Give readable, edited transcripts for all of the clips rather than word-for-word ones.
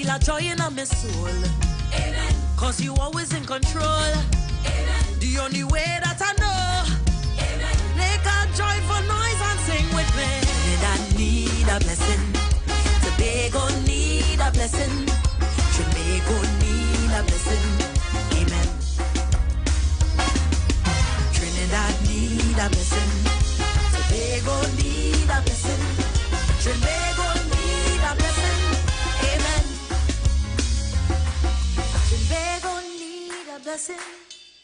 feel a joy in my soul. Amen. Cause you always in control. Amen. The only way that I know. Amen. Make a joyful noise and sing with me. Trinidad need a blessing. Tobago need a blessing. Jamaica need a blessing. Amen. Trinidad need a blessing. Tobago need a blessing. Trinbago need a blessing. Amen. Trinbago need a blessing.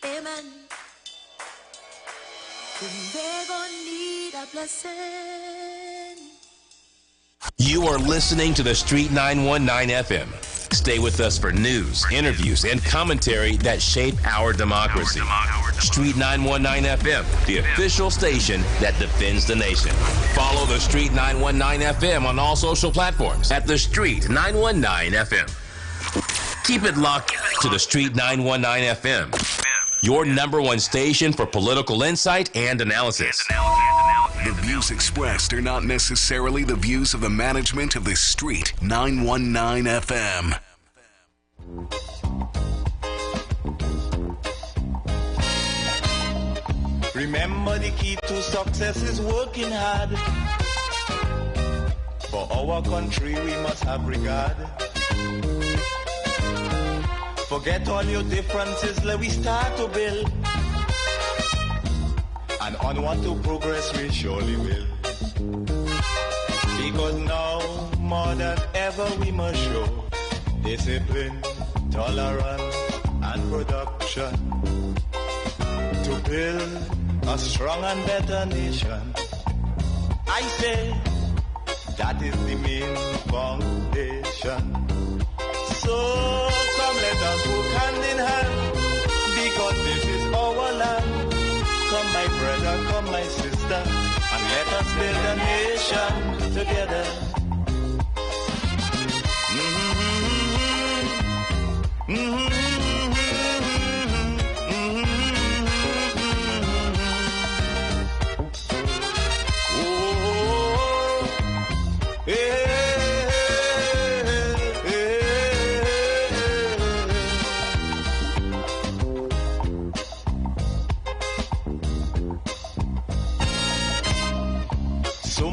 Amen. Trinbago need a blessing. You are listening to The Street 919 FM. Stay with us for news, interviews, and commentary that shape our democracy. Street 919 FM, the official station that defends the nation. Follow The Street 919 FM on all social platforms at The Street 919 FM. Keep it locked to The Street 919 FM, your #1 station for political insight and analysis. The views expressed are not necessarily the views of the management of the Street 919 FM. Remember, the key to success is working hard. For our country we must have regard. Forget all your differences, let we start to build. And onward to progress we surely will. Because now, more than ever, we must show discipline, tolerance, and production to build a strong and better nation. I say that is the main foundation. So come, let us work hand in hand, because this is our land. Come my brother, come my sister, and let us build a nation together.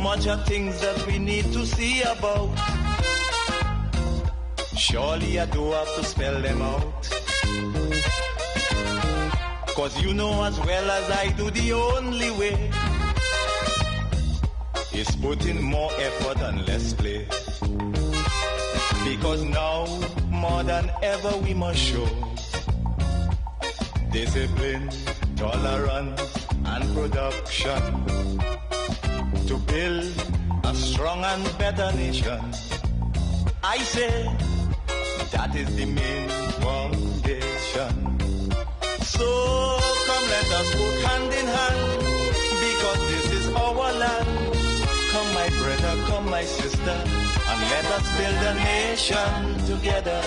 Much of things that we need to see about. Surely I do have to spell them out. Cause you know as well as I do, the only way is putting more effort and less play. Because now, more than ever, we must show discipline, tolerance, and production to build a strong and better nation. I say that is the main foundation. So come, let us work hand in hand, because this is our land. Come my brother, come my sister, and let us build a nation together.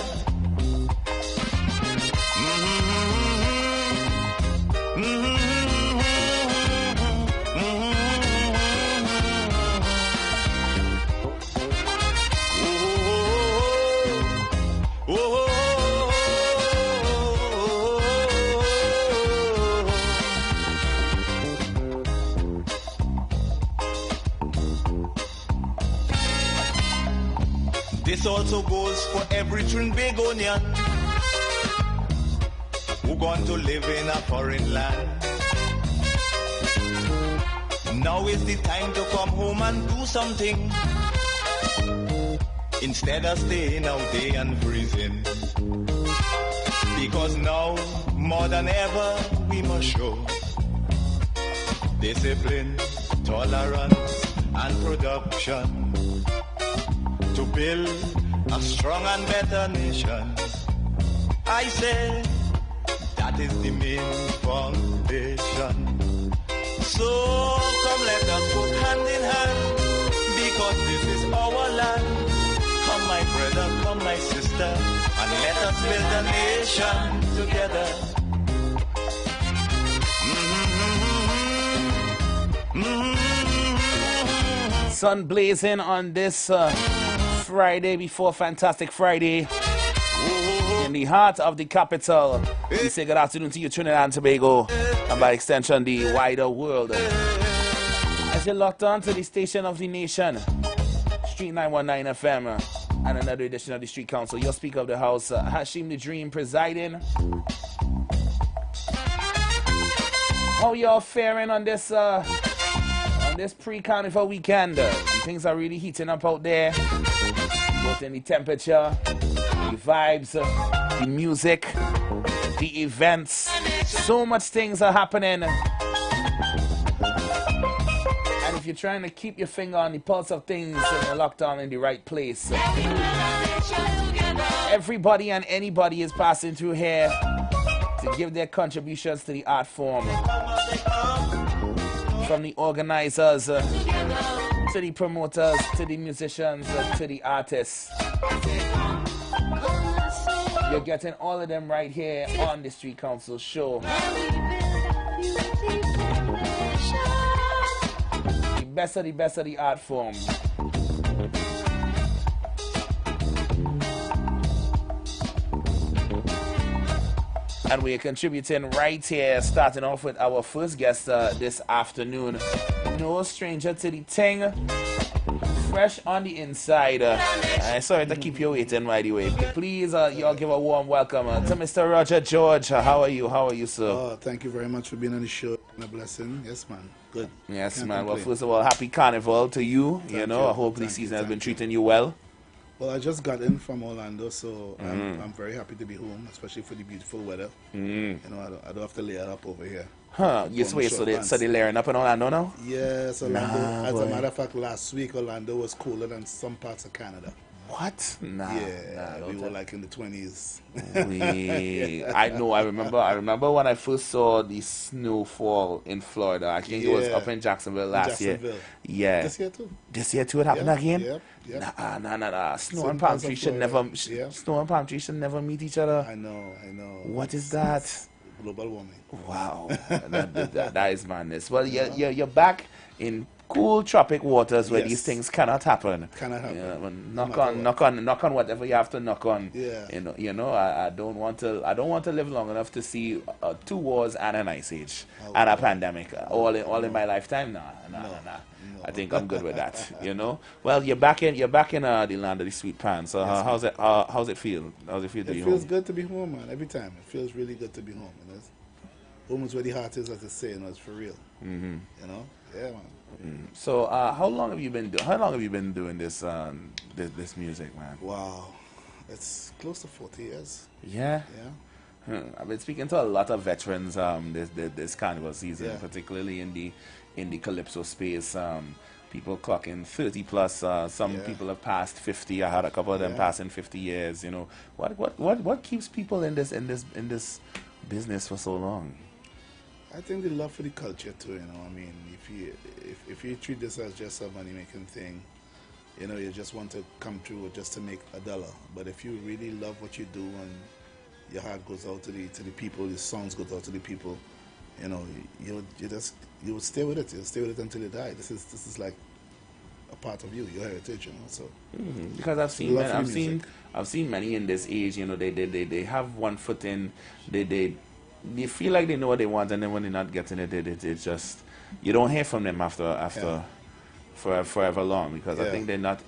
This also goes for every Trinbagonian who going to live in a foreign land. Now is the time to come home and do something, instead of staying out there and freezing. Because now, more than ever, we must show discipline, tolerance, and production to build a strong and better nation. I say that is the main foundation. So come, let us work hand in hand, because this is our land. Come my brother, come my sister, and let us build a nation together. Sun blazing on this Friday before Fantastic Friday. In the heart of the capital. We say good afternoon to you, Trinidad and Tobago, and by extension, the wider world. As you're locked on to the station of the nation, Street 919 FM, and another edition of the Street Council. Your speaker of the house, Hashim the Dream, presiding. How y'all faring on this pre-carnival weekend? Things are really heating up out there, both in the temperature, the vibes, the music, the events. So much things are happening. And if you're trying to keep your finger on the pulse of things and you're locked on in the right place, everybody and anybody is passing through here to give their contributions to the art form. From the organizers, to the promoters, to the musicians, to the artists. You're getting all of them right here on the Street Council show. The best of the art form. And we're contributing right here, starting off with our first guest this afternoon. No stranger to the thing, fresh on the inside. Sorry to keep you waiting, by the way. Please, y'all give a warm welcome to Mr. Roger George. How are you? How are you, sir? Oh, thank you very much for being on the show. A blessing. Yes, man. Good. Yes, Can't man. complain. Well, first of all, happy carnival to you. Thank you know, you. I hope the Thank season you. has been Thank you. treating you well. Well, I just got in from Orlando, so I'm very happy to be home, especially for the beautiful weather. You know, I don't have to layer up over here. Huh? Yes, wait. So they layering up in Orlando now? Yes, Orlando. As boy. a matter of fact, last week Orlando was cooler than some parts of Canada. What? Nah. We were like in the 20s. I know. I remember when I first saw the snowfall in Florida. I think it was up in Jacksonville last year. Yeah. This year too. This year too, it happened again. Yep. Nah. Snow Some and palm parts of trees should Florida. never. Yeah. Snow and palm trees should never meet each other. I know. What is that? Global warming. Wow, that is madness. Well, you're back in cool tropic waters where these things cannot happen. Cannot happen. Yeah, knock on whatever you have to knock on. Yeah. You know. I don't want to live long enough to see 2 wars and an ice age and a pandemic all in my lifetime. Nah. I think I'm good with that. You know. Well, you're back in the land of the sweet pants. So how's it feel? How's it feel to be home? It feels good to be home, man. Every time it feels really good to be home. You know? Home is where the heart is, as they say. You know, it's for real. You know. Yeah, man. So, how long have you been doing this this music, man? Wow, it's close to 40 years. Yeah. I've been speaking to a lot of veterans this carnival season, particularly in the calypso space. People clocking 30 plus. Some people have passed 50. I had a couple of them passing 50 years. You know, what keeps people in this business for so long? I think the love for the culture too. You know, I mean, if you treat this as just a money making thing, you know, you just want to come through just to make $1. But if you really love what you do and your heart goes out to the people, your songs goes out to the people, you know, you would stay with it. You'll stay with it until you die. This is like a part of you, your heritage, you know. So because I've seen many in this age, you know, they have one foot in, they feel like they know what they want, and then when they're not getting it, it's just, you don't hear from them after forever long, because I think they're not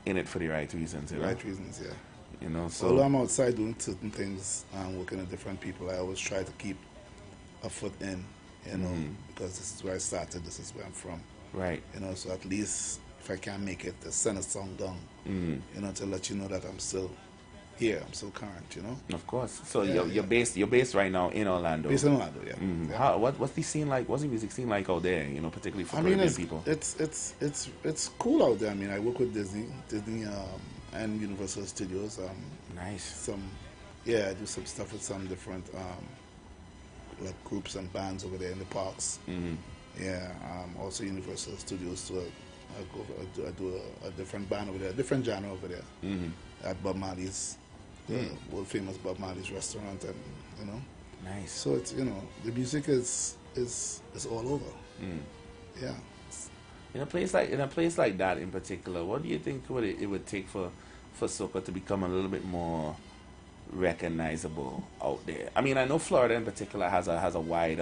in it for the right reasons. You know? Right reasons, yeah. You know, so although I'm outside doing certain things and working with different people, I always try to keep a foot in, you know, because this is where I started, this is where I'm from. Right. You know, so at least if I can't make it, to send a song down, you know, to let you know that I'm still here, I'm still current, you know. Of course. So you're based right now in Orlando. Based in Orlando, yeah. What's the scene like? What's the music scene like out there? You know, particularly for Caribbean people. It's cool out there. I mean, I work with Disney, and Universal Studios. Nice. I do some stuff with some different like groups and bands over there in the parks. Also Universal Studios. So I do a different band over there, a different genre over there at Bob Marley's. World famous Bob Marley's restaurant, and you know, nice. So it's, you know, the music is all over. Yeah. In a place like that in particular, what do you think it would take for soca to become a little bit more recognizable out there? I mean, I know Florida in particular has a wide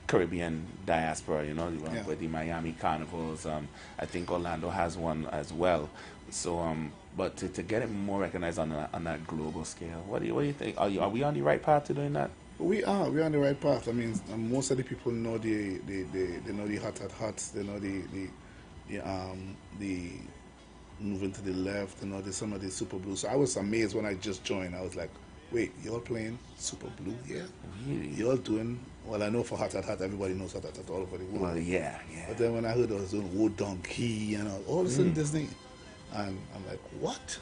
Caribbean diaspora, you know, with the Miami carnivals. I think Orlando has one as well. So, but to get it more recognized on that global scale, what do you think? Are we on the right path to doing that? We're on the right path. I mean, most of the people know they know the hots. They know the moving to the left. You know, some of the Super Blue. So I was amazed when I just joined. I was like, wait, y'all playing Super Blue here? Really? Y'all doing? Well, I know for hot, everybody knows hot all over the world. Well, yeah. But then when I heard I was doing Wood Donkey and all of a sudden Disney, and I'm like, what?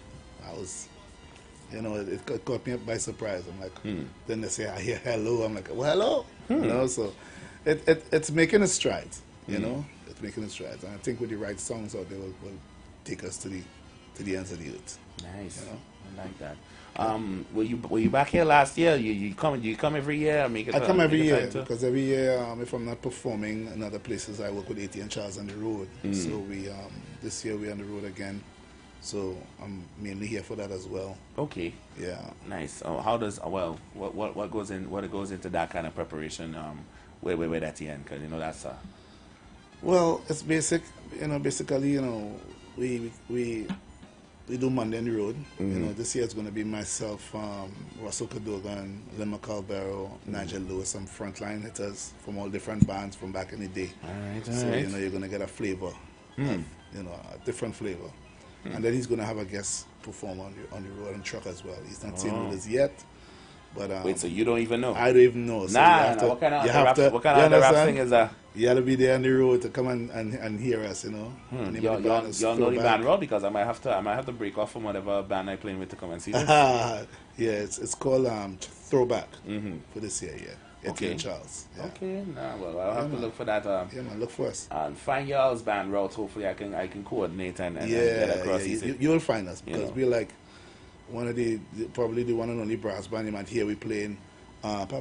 I was. You know, it caught me by surprise. I'm like, then they say, I hear hello. I'm like, well, hello. You know, so it's making a stride. You know, it's making a stride. And I think with the right songs out there, will take us to the ends of the earth. Nice. You know? I like that. Were you back here last year? You come every year? I come every year because every year, if I'm not performing in other places, I work with A.T. and Charles on the road. So we this year we're on the road again. So I'm mainly here for that as well. Okay. Yeah. Nice. How does what goes into that kind of preparation? Where at the end, because you know that's Well, it's basic. You know, basically, you know, we do Monday on the road. You know, this year it's going to be myself, Russell Cadogan, Lynn McCalbero, Nigel Lewis, some frontline hitters from all different bands from back in the day. All right. So you know, you're going to get a flavor, of, you know, a different flavor. And then he's going to have a guest performer on the road and truck as well. He's not saying who it is yet. But wait, so you don't even know? I don't even know. So what kind of rap thing is that? You have to be there on the road to come and hear us, you know. Y'all know the band well, because I might have to break off from whatever band I'm playing with to come and see this. Yeah, it's called Throwback for this year, yeah. Okay. Charles. Yeah. Okay, well, I'll have to look for that. Yeah, man, look for us. And find y'all's band route. Hopefully, I can coordinate and get across. You'll find us because we're like one of probably the one and only brass band. You might hear we playing Michael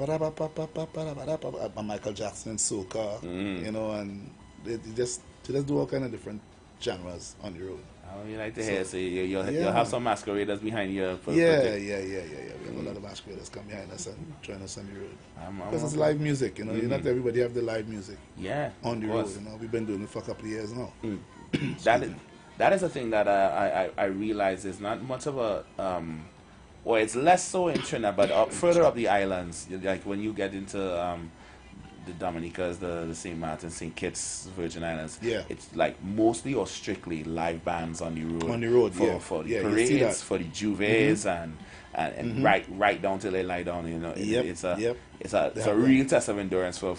Jackson, soca, you know, and they just do all kind of different genres on the road. Oh, you like to hear? So you'll have some masqueraders behind you. Yeah. We have a lot of masqueraders come behind us and join us on the road. Because it's live music, you know. Not everybody have the live music. Yeah, on the road, you know. We've been doing it for a couple of years now. That is the thing that I realize is not much of a or it's less so in Trinidad, but further up the islands, like when you get into the Dominicas, the St. Martin, St. Kitts, Virgin Islands, it's like mostly or strictly live bands on the road. On the road, for the parades, for the juves, and right down till they lie down. You know, it's a real test of endurance for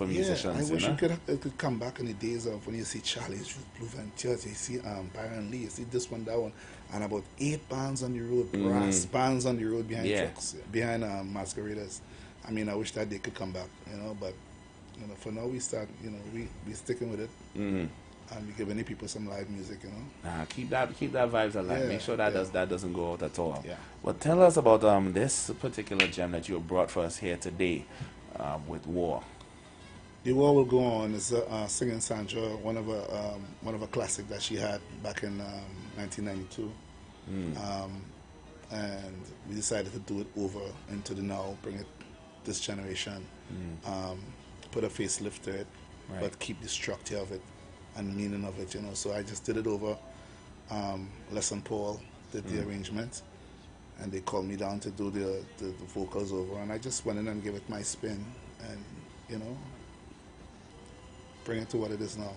musicians. I wish it could come back in the days of when you see Charlie's Blue Ventures, you see Byron Lee, you see this one, that one, and about 8 bands on the road, brass bands on the road behind trucks, behind masqueraders. I mean, I wish that day could come back, you know, but you know, for now we start, you know, we sticking with it, and we give any people some live music, you know. Keep that vibes alive. Make sure that doesn't go out at all. Yeah. But tell us about this particular gem that you brought for us here today, with War. The War will go on. It's Singing Sandra, one of a classic that she had back in 1992, and we decided to do it over into the now, bring it this generation. Put a facelift to it, but keep the structure of it and meaning of it, you know. So I just did it over. Les and Paul did the arrangement, and they called me down to do the vocals over, and I just went in and gave it my spin, and you know, bring it to what it is now.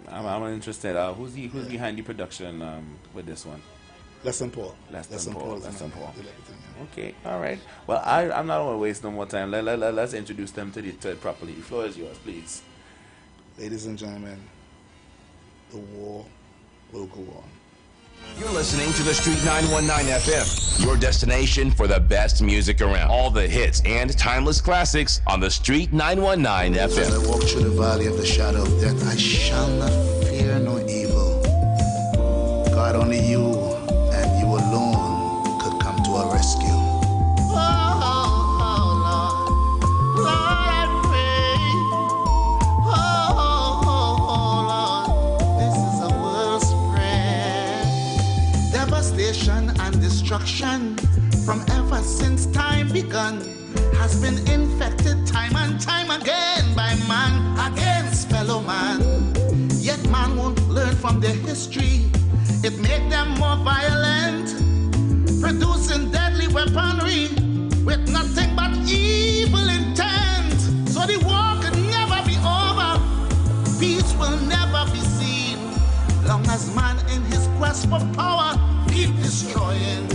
I'm interested. Who's behind the production with this one? Les and Paul. Les and Paul. Okay, all right. Well, I'm not going to waste no more time. Let's introduce them to it properly. The floor is yours, please. Ladies and gentlemen, the war will go on. You're listening to The Street 919 FM, your destination for the best music around. All the hits and timeless classics on The Street 919 FM. As I walk through the valley of the shadow of death, I shall not fear no evil. God, only you and you alone could come to our rescue. Devastation and destruction from ever since time begun has been infected time and time again by man against fellow man. Yet man won't learn from their history. It make them more violent, producing deadly weaponry with nothing but evil intent. So the war could never be over, peace will never be seen, long as man in his quest for power keep destroying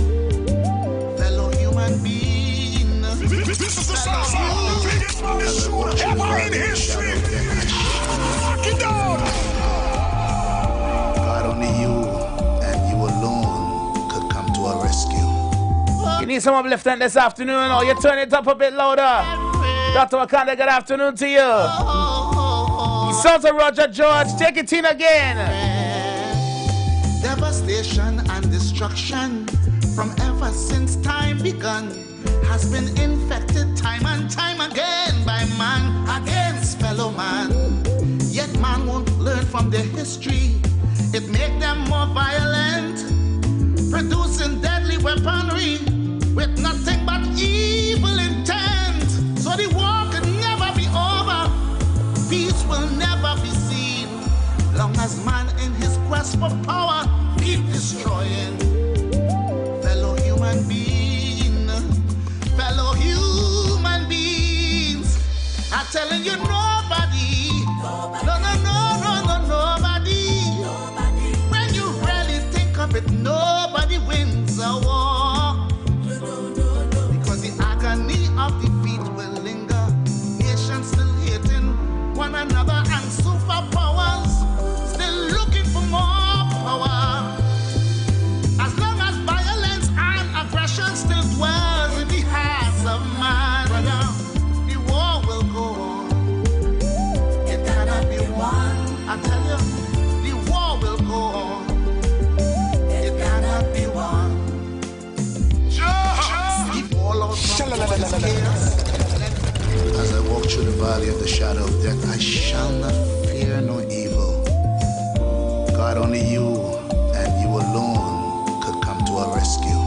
fellow human beings. This is the sound of the biggest money shooter ever in history. Lock it down. God, only you and you alone could come to our rescue. You need some uplifting this afternoon, or you turn it up a bit louder. Dr. Wakanda, good afternoon to you. Sons of Roger George, take it in again. Devastation and destruction from ever since time begun has been infected time and time again by man against fellow man. Yet man won't learn from their history. It make them more violent, producing deadly weaponry with nothing but evil intent. So the war could never be over, peace will never be seen, long as man in his quest for power keep destroying fellow human beings. Fellow human beings, I'm telling you, nobody, nobody. When you really think of it, nobody wins a war, because the agony of defeat will linger. Nations still hating one another and superpowers still looking for more power. As long as violence and aggression still dwells in the hearts of man, the war will go on. It cannot be won. I tell you, the war will go on. It cannot be won. The fallout from war is chaos. As I walk through the valley of the shadow of death, I shall not fear no evil. God, only you and you alone could come to our rescue.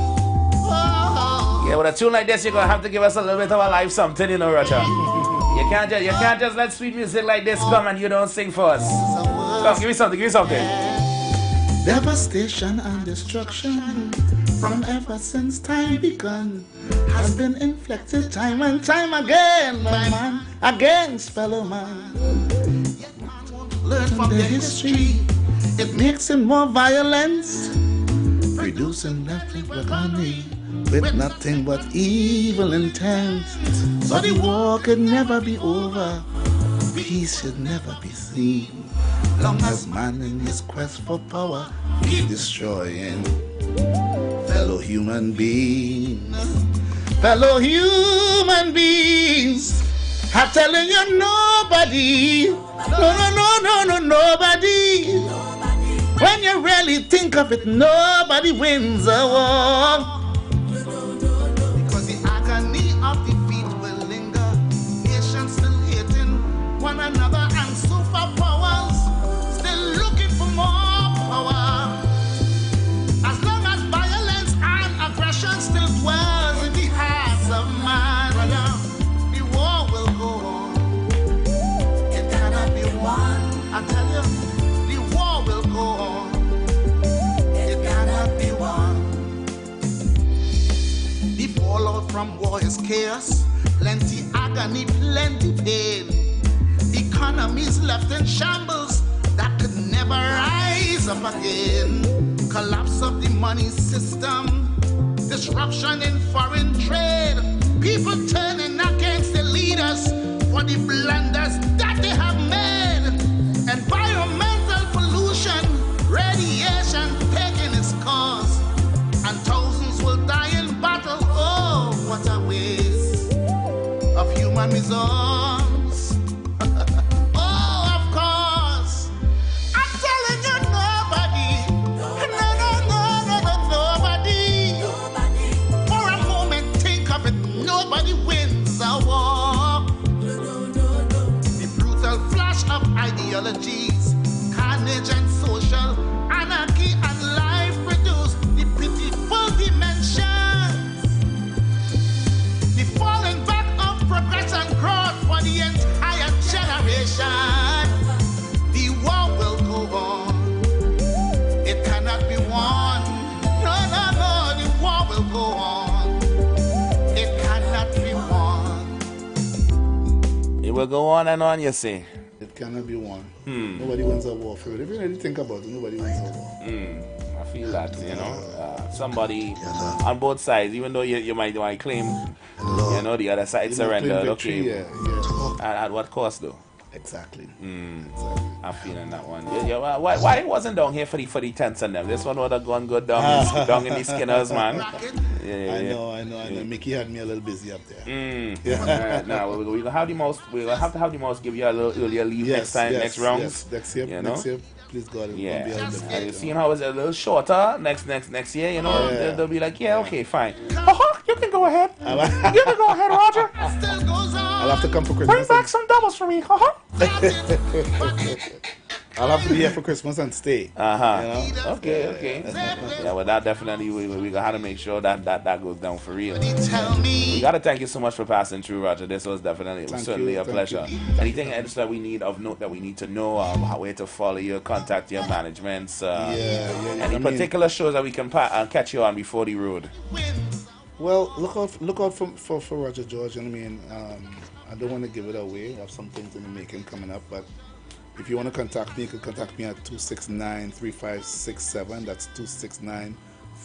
Yeah, with a tune like this, you're gonna have to give us a little bit of a live something, you know, Roger. You can't just let sweet music like this come and you don't sing for us. Come, give me something. Devastation and destruction from ever since time begun has been inflicted time and time again by man against fellow man. Yet man won't learn from their history. It makes him more violent, producing nothing but money with nothing but evil intent. So the war could never be over, peace should never be seen, long as man in his quest for power keep destroying fellow human beings. Fellow human beings, I'm telling you, nobody, nobody. When you really think of it, nobody wins a war, because the agony of defeat will linger. Nations still hating one another and superpowers still looking for more power. As long as violence and aggression still dwells in the hearts of man, the war will go on. It cannot be won. I tell you, the war will go on. It cannot be won. The fallout from war is chaos, plenty agony, plenty pain. Economies left in shambles that could never rise up again. Collapse of the money system, disruption in foreign trade, people turning against the leaders for the blunders that they have made. Environmental pollution, radiation taking its course, and thousands will die in battle. Oh, what a waste of human resource. Ideologies, carnage and social anarchy and life produce the pity will go on and on, you say. It cannot be won. Nobody wins a war for it. If you really think about it, nobody wins a war. I feel that, you know. Somebody on both sides, even though you might claim, you know, the other side surrendered. Okay. At what cost, though? Exactly. I'm feeling that one. Why it wasn't down here for the tents and them? This one would have gone good down in the Skinners, man. I know. Mickey had me a little busy up there. Right, now we're gonna have the most. We're gonna have to have the most give you a little earlier leave next time, next round. Yes, next year. You know? Next year, please God. Yeah. And you seen how it's a little shorter next year. You know, they'll be like, okay, fine. You can go ahead. You can go ahead, Roger. I'll have to come for Christmas. Bring back some doubles for me. I'll have to be here for Christmas and stay. You know? Okay. Yeah, well, that definitely we gonna have to make sure that goes down for real. We gotta thank you so much for passing through, Roger. This was certainly a pleasure. Anything else that we need of note that we need to know, where to follow you, contact your managements, any particular shows that we can catch you on before the road? Well, look out for Roger George. I mean, I don't want to give it away. I have some things in the making coming up, but if you want to contact me, you can contact me at 269-3567. That's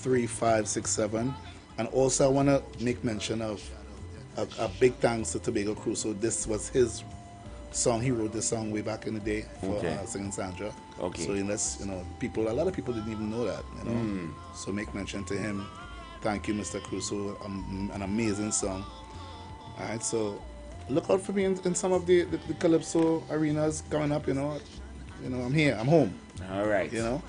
269-3567. And also, I want to make mention of a big thanks to Tobago Crew. So this was his song. He wrote this song way back in the day for singing Sandra. Okay. So unless, a lot of people didn't even know that, So make mention to him. Thank you, Mr. Crusoe. An amazing song. All right, so look out for me in some of the Calypso arenas coming up, I'm here, I'm home. All right. Well,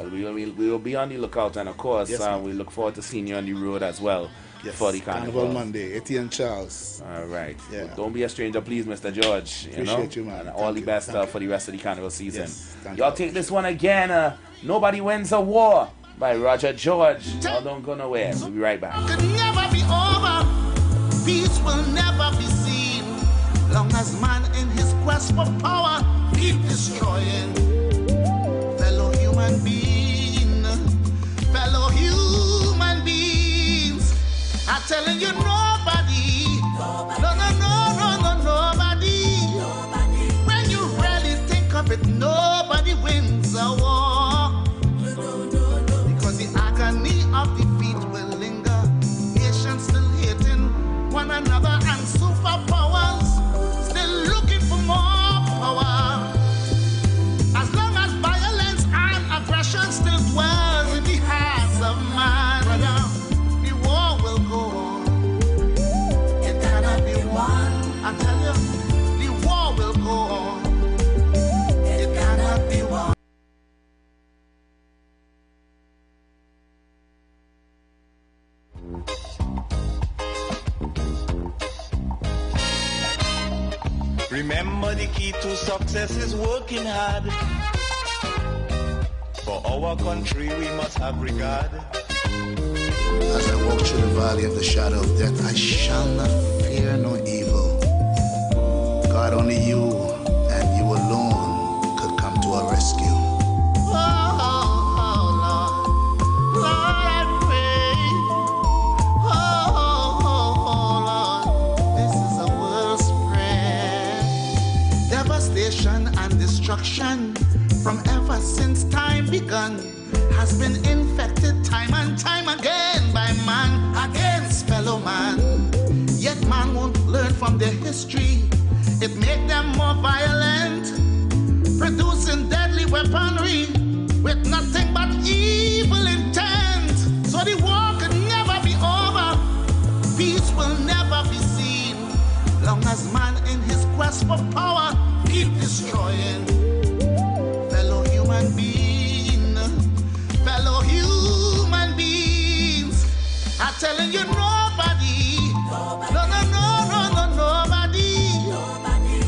we will be on the lookout, and of course, we look forward to seeing you on the road as well for the Carnival Monday, Etienne Charles. All right. Yeah. Well, don't be a stranger, please, Mr. George. Appreciate you, man. And all the best for the rest of the Carnival season. Yes, y'all take this one again. Nobody Wins a War by Roger George. Y'all don't go nowhere. We'll be right back. Could never be over. Peace will never be seen. Long as man in his quest for power keep destroying fellow human beings. I'm telling you, nobody. Nobody. When you really think of it, nobody wins a war. Because the agony of defeat will linger. Nations still hating one another and superpowers still looking for more power. As long as violence and aggression still dwells in the hearts of man, the war will go on. It cannot be won. I tell you, the war will go on. It cannot be won. Remember, the key to success is working hard. For our country we must have regard. As I walk through the valley of the shadow of death, I shall not fear no evil. God, only you and you alone could come to our rescue. And destruction from ever since time begun has been infected time and time again by man against fellow man. Yet man won't learn from their history. It make them more violent, producing deadly weaponry with nothing but evil intent. So the war could never be over. Peace will never be seen. Long as man in his quest for power keep destroying fellow human beings. I'm telling you, nobody. Nobody.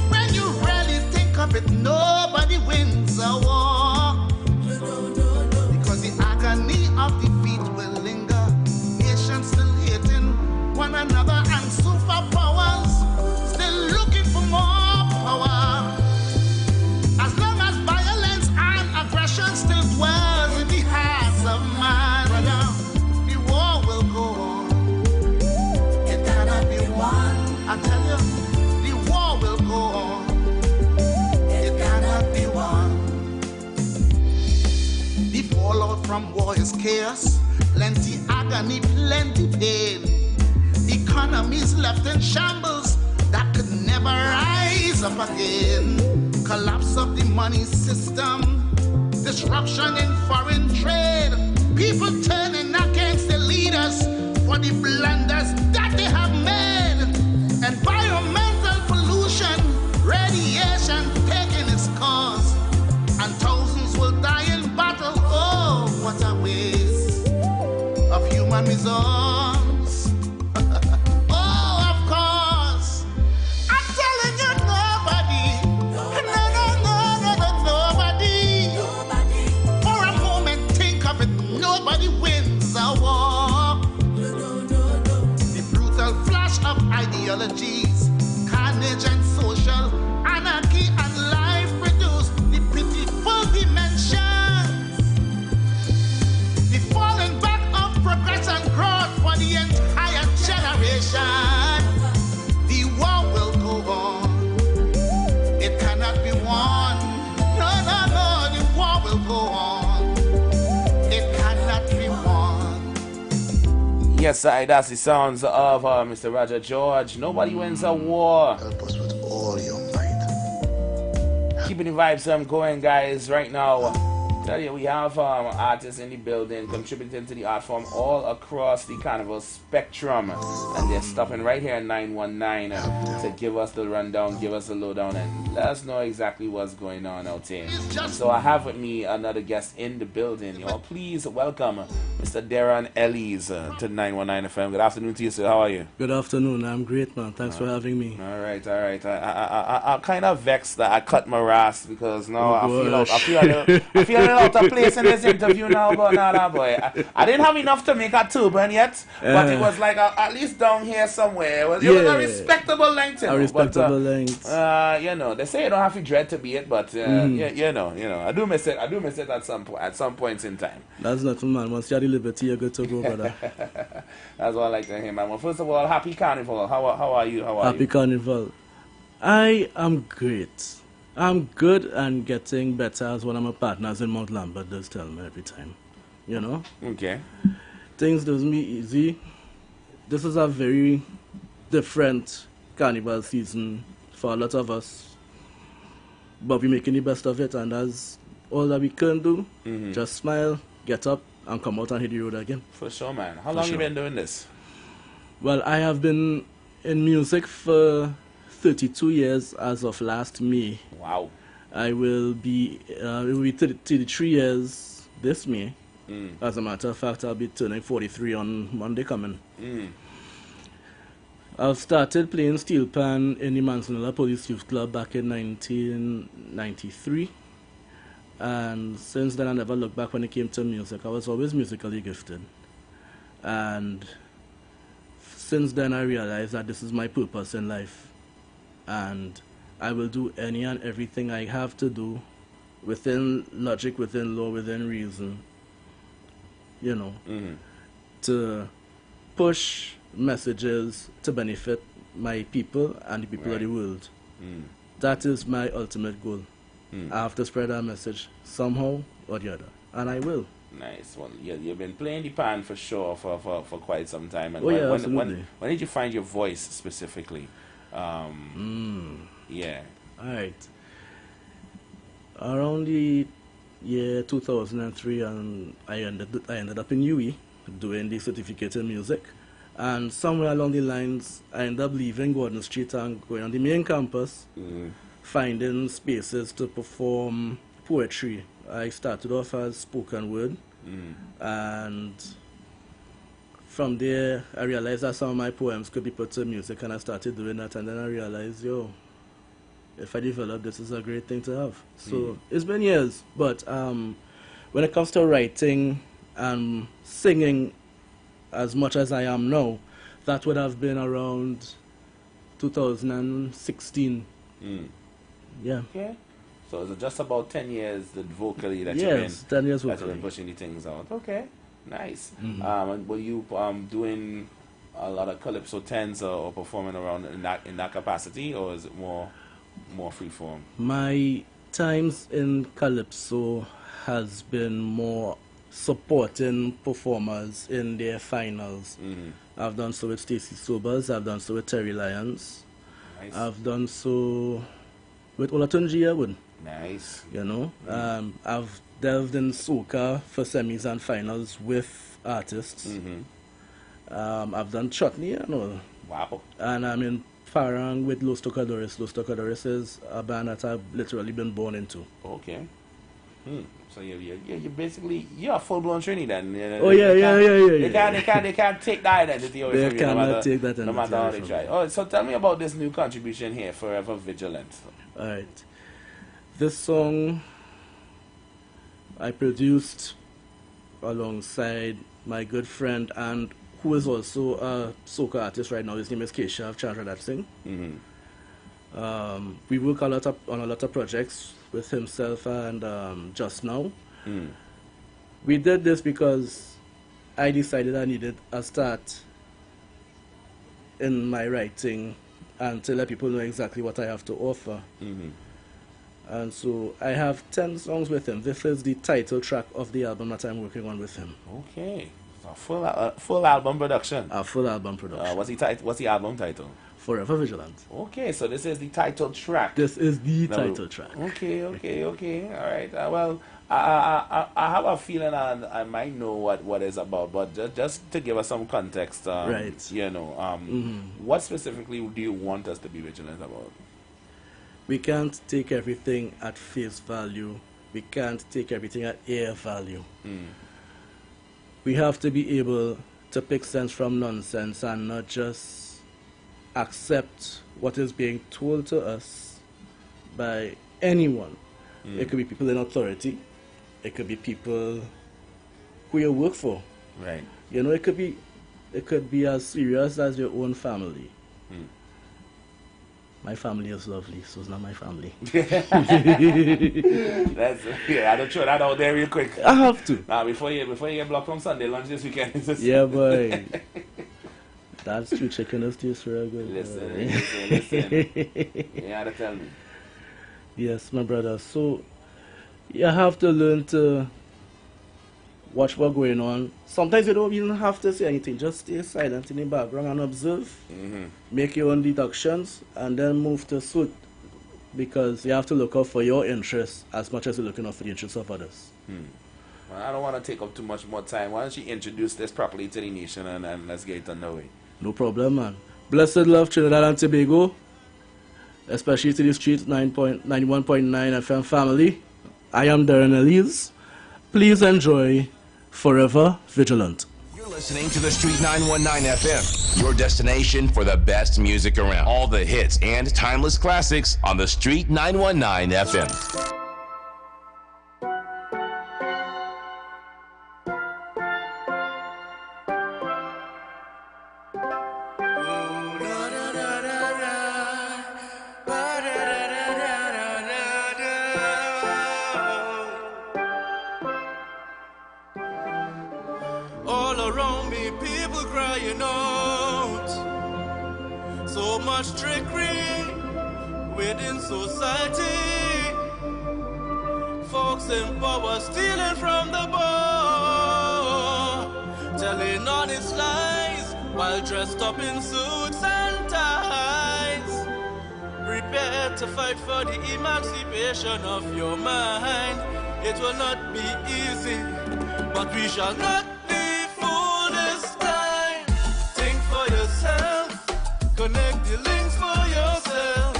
When you really think of it, nobody wins a war. Because the agony of defeat will linger. Nations still hating one another and superpowers still looking for more power. As long as violence and aggression still dwells in the hearts of man, the war will go on. It cannot be won. I tell you, the war will go on. from war is chaos, plenty agony, plenty pain. Economies left in shambles that could never rise up again. Collapse of the money system, disruption in foreign trade. People turning against the leaders for the blunders that they have made. Environmental pollution, radiation taking its course, and thousands will die in battle. Oh, what a waste of human resource. Oh, of course. I'm telling you, nobody. Nobody. For a moment, think of it. Nobody wins a war. The brutal flash of ideologies, carnage and social anarchy and life reduced, the pitiful dimensions, the falling back of progress and growth for the entire generation. The war will go on. It cannot be won. No, the war will go on. It cannot be won. Yes, that's the sounds of Mr. Roger George. Nobody wins a war. Help us with all your might. Keeping the vibes going, guys, right now. Tell you, we have artists in the building contributing to the art form all across the carnival spectrum. And they're stopping right here at 919 to give us the rundown, give us the lowdown, and let us know exactly what's going on out here. So I have with me another guest in the building. Y'all, please welcome Mr. Darren Ellis to 919 FM. Good afternoon to you, sir. How are you? Good afternoon. I'm great, man. Thanks for having me. All right. I'm kind of vexed that I cut my rasp because now I feel a little out of place in this interview now, but boy. I didn't have enough to make a turban yet, but it was like at least down here somewhere. It was a respectable length. A respectable length. They say you don't have to dread to be it, but you know, I do miss it. I do miss it at some points in time. That's nothing, man. Once you have the liberty, you're good to go, brother. That's what I like to hear, man. Well, first of all, happy carnival. How are you? Happy carnival. I am great. I'm good and getting better as one of my partners in Mount Lambert does tell me every time. You know? Okay. Things doesn't be easy. This is a very different carnival season for a lot of us. But we're making the best of it, and that's all that we can do. Just smile, get up, and come out and hit the road again. For sure, man. How long have you been doing this? Well, I have been in music for 32 years as of last May. Wow. It will be 33 years this May. As a matter of fact, I'll be turning 43 on Monday coming. I've started playing steel pan in the Manzanilla Police Youth Club back in 1993. And since then, I never looked back when it came to music. I was always musically gifted. And since then, I realized that this is my purpose in life. And I will do any and everything I have to do within logic, within law, within reason, you know, to push messages to benefit my people and the people of the world. That is my ultimate goal. I have to spread that message somehow or the other, and I will. Nice. Well, you've been playing the pan for sure for quite some time. And absolutely. When did you find your voice specifically? Yeah. All right. Around the year 2003, and I ended up in UE doing the certificate in music. And somewhere along the lines, I ended up leaving Gordon Street and going on the main campus, finding spaces to perform poetry. I started off as spoken word, and from there, I realized that some of my poems could be put to music, and I started doing that, and then I realized, if I develop this, is a great thing to have. So it's been years, but when it comes to writing and singing as much as I am now, that would have been around 2016. Yeah. Okay. So it's just about 10 years that vocally that you've 10 years been vocally. pushing the things out. Okay. Nice. And were you doing a lot of calypso 10s or performing around in that capacity, or is it more free form? My times in calypso has been more supporting performers in their finals. I've done so with Stacey Sobers, I've done so with Terry Lyons. Nice. I've done so with Olatunji Awood. Nice. You know, I've delved in soca for semis and finals with artists. I've done chutney, you know. Wow. And I'm in Farang with Los Tocadores. Los Tocadores is a band that I've literally been born into. Okay. So you're basically you're a full-blown Trini then. Oh yeah. They can't take that identity away from you. They cannot take that identity no matter how they try. Oh, so tell me about this new contribution here, Forever Vigilant. All right. This song I produced alongside my good friend and who is also a soca artist right now. His name is Keshav Chandradat Singh. We work on a lot of projects with himself and Just Now. We did this because I decided I needed a start in my writing and to let people know exactly what I have to offer. And so I have 10 songs with him. This is the title track of the album that I'm working on with him. Okay. A full album production. A full album production. What's the album title? Forever Vigilant. Okay, so this is the title track. This is the title track. Okay. All right. Well, I have a feeling I might know what it's about, but just to give us some context, right? You know, what specifically do you want us to be vigilant about? We can't take everything at face value. We can't take everything at air value. We have to be able to pick sense from nonsense and not just accept what is being told to us by anyone. It could be people in authority. It could be people who you work for. Right. You know, it could be as serious as your own family. My family is lovely, so it's not my family. I don't throw that out there real quick. I have to. Now, before you get blocked from Sunday lunch this weekend. Yeah, boy. That's true. Chicken is tastes real good. Listen. You gotta tell me. Yes, my brother. So, you have to learn to watch what's going on. Sometimes you don't even have to say anything. Just stay silent in the background and observe. Make your own deductions and then move to suit. Because you have to look out for your interests as much as you're looking out for the interests of others. Well, I don't want to take up too much more time. Why don't you introduce this properly to the nation and let's get it underway. No problem, man. Blessed love, Trinidad and Tobago. Especially to the Street 91.9 FM family. I am Darren Elise. Please enjoy Forever Vigilant. You're listening to The Street 919 FM, your destination for the best music around. All the hits and timeless classics on The Street 919 FM. Dressed up in suits and ties, prepare to fight for the emancipation of your mind. It will not be easy, but we shall not be fooled this time. Think for yourself, connect the links for yourself,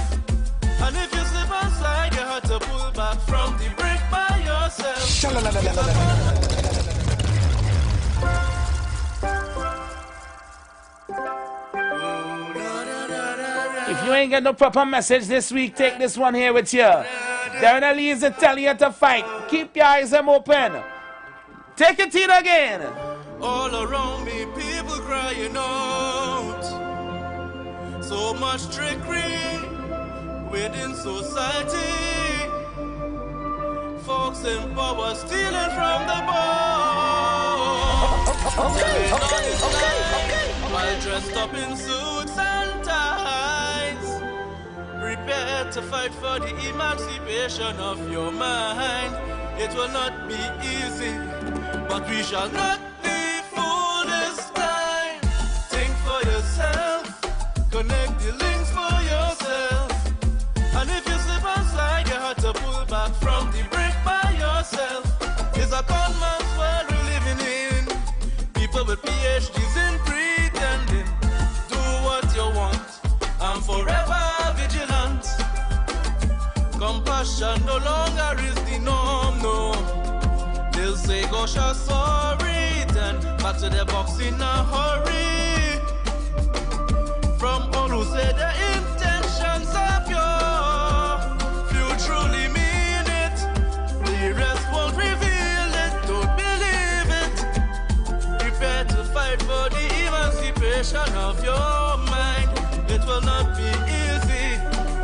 and if you slip and slide, you have to pull back from the brink by yourself. If you ain't get no proper message this week, take this one here with you. Darren Elise is telling you to fight. Keep your eyes open. Take it in again. All around me, people crying out. So much trickery within society. Folks in power stealing from the bar. While dressed up in suits and ties, prepare to fight for the emancipation of your mind. It will not be easy, but we shall not be fooled this time. Think for yourself, connect the links for yourself. And if you slip and slide, you have to pull back from the brink by yourself. It's a con man's world we're living in. People with PhDs in pretending. Do what you want, I'm forever vigilant. Compassion no longer is the norm, no. They'll say, gosh, I'm sorry, then back to the box in a hurry. From all who say the intentions are pure, few truly mean it. The rest won't reveal it, don't believe it. Prepare to fight for the emancipation of your mind. It will not be easy,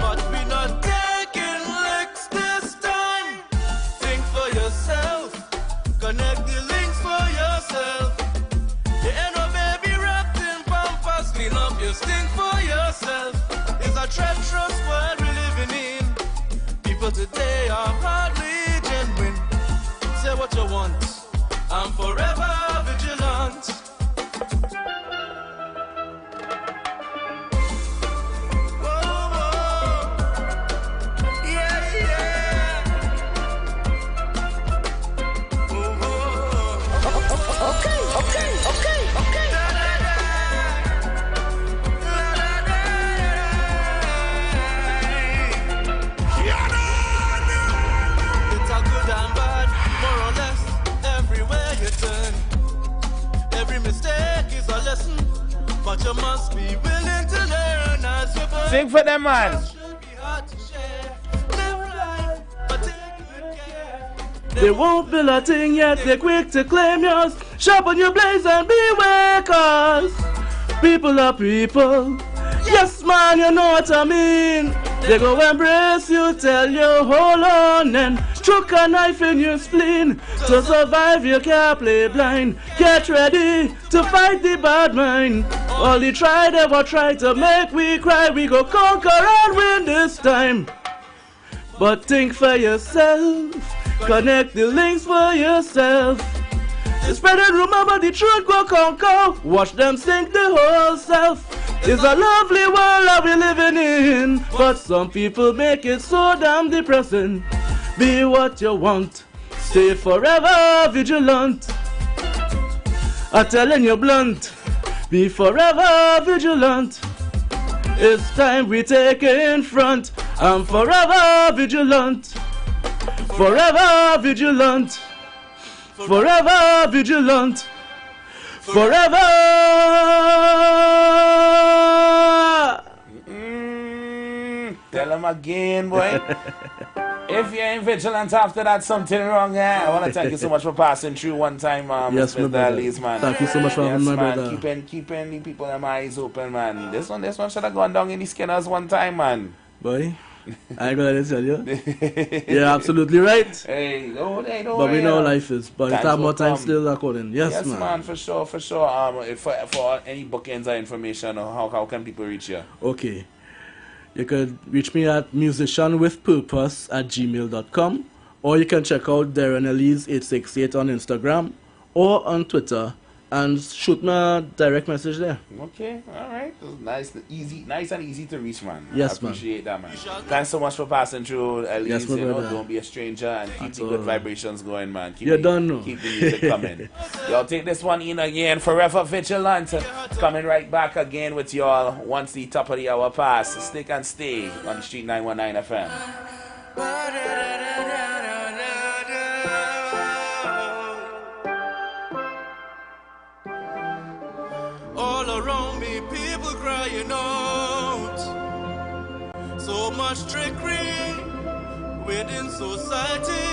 but we're not taking licks this time. Think for yourself, connect the links for yourself. You ain't no baby wrapped in pampers, clean up your stink for yourself. It's a treacherous world we're living in. People today are hardly genuine. Say what you want, I'm forever vigilant. But you must be willing to learn as you go. Sing for them, man. They won't build a thing yet, they're quick to claim yours. Sharpen your blades and beware, cause people are people. Yes, man, you know what I mean. They go embrace you, tell you hold on, and chuck a knife in your spleen. To survive you can't play blind. Get ready to fight the bad mind. All they tried ever tried to make we cry. We go conquer and win this time. But think for yourself, connect the links for yourself. Spread the rumor but the truth go conquer. Watch them sink the whole self. It's a lovely world that we're living in, but some people make it so damn depressing. Be what you want, stay forever vigilant. I'm telling you blunt, be forever vigilant. It's time we take it in front. I'm forever vigilant, forever vigilant, forever vigilant, forever. Tell them again, boy. If you ain't vigilant after that, something wrong. I want to thank you so much for passing through one time, yes, Mr. Dallies, man. Thank you so much for having my brother. Keeping the people them eyes open, man. This one should have gone down in the Skinners one time, man. Boy, I ain't gonna tell you. You're absolutely right. Hey, don't but we know life is. But it's more time still according. Yes, man. For sure. For any bookends or information, or how can people reach you? Okay. You can reach me at musicianwithpurpose@gmail.com, or you can check out Darren Elise 868 on Instagram or on Twitter and shoot me a direct message there. Okay, all right. Nice and easy to reach, man. Yes, I appreciate that, man. Thanks so much for passing through, Elise. Yes, my brother. Don't be a stranger and keep the good vibrations going, man. Keep you don't know. Keep the music coming. Y'all take this one in again. Forever Vigilant. Coming right back again with y'all once the top of the hour pass. Stick and stay on the Street 919 FM. All around me, people crying out. So much trickery within society.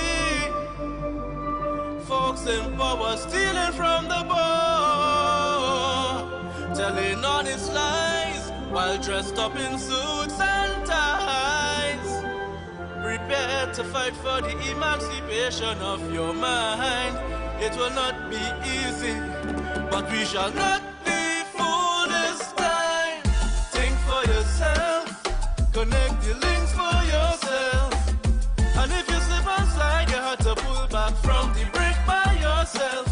Folks in power stealing from the poor, telling honest lies while dressed up in suits and ties. Prepare to fight for the emancipation of your mind. It will not be easy, but we shall not be fooled this time. Think for yourself, connect the links for yourself. And if you slip and slide, you have to pull back from the brink by yourself.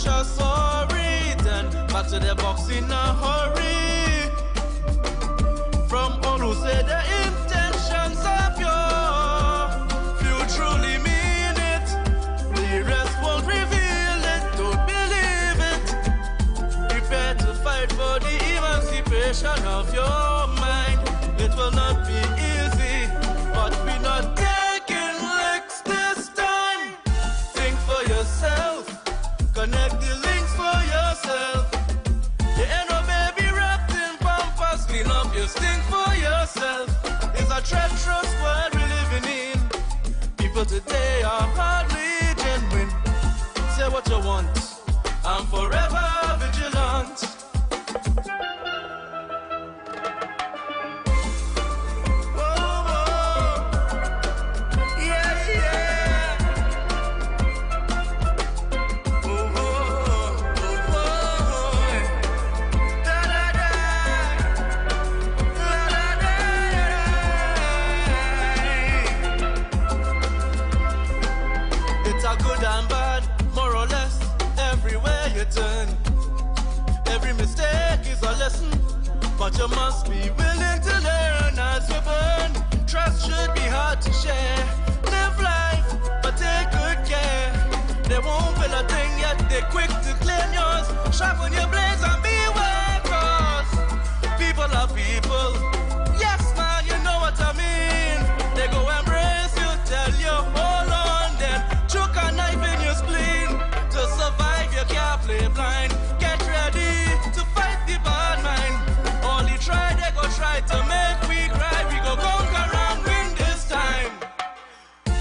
Russia sorry, then back to the box in a hurry. From all who say the intentions are pure, few truly mean it. The rest won't reveal it, don't believe it. Prepare to fight for the emancipation of your mind. It will not be easy, but we're not taking licks this time. Think for yourself, connect the links for yourself. You ain't no baby wrapped in pampers, clean up your stink for yourself. It's a treacherous world we're living in. People today are hardly genuine. Say what you want, I'm forever vigilant. Good and bad, more or less, everywhere you turn. Every mistake is a lesson, but you must be willing to learn as you burn. Trust should be hard to share. Live life, but take good care. They won't feel a thing yet, they're quick to claim yours. Sharpen your blades and beware, cause people are people. Yes, man, you know what I mean. They go embrace you, tell you, hold on, then choke a knife in your spleen. To survive, you can't play blind. Get ready to fight the bad mind. All you try, they go try to make we cry. We go conquer and win this time.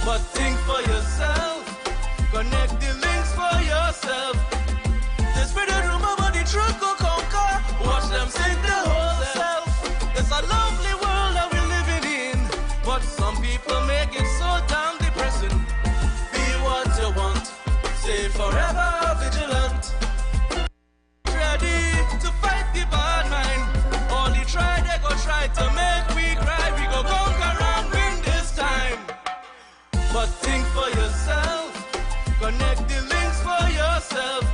But think for yourself, connect the links for yourself. The spirit rumor, but the truth go conquer. Watch them sing the whole self. It's a lovely world that we're living in, but some people make it so damn depressing. What you want, stay forever vigilant. Ready to fight the bad mind. All you try, they go try to make we cry. We go conquer and win this time. But think for yourself, connect the links for yourself.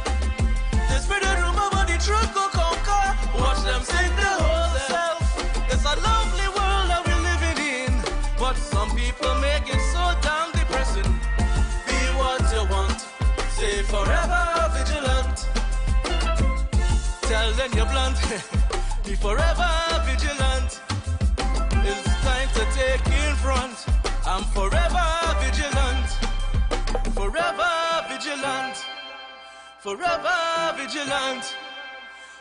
The spirit rumor, but the truth go conquer. Watch them sing the whole self. It's a lovely world that we're living in, but some people make it so damn depressing. What you want, stay forever vigilant. Tell them you're blunt, be forever vigilant. It's time to take in front. I'm forever vigilant. Forever vigilant. Forever vigilant.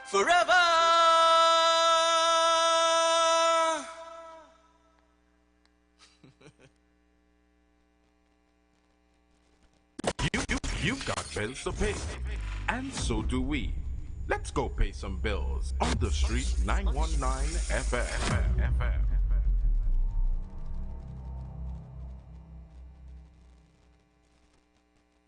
Forever. You've got bills to pay, and so do we. Let's go pay some bills on the street 919 FM.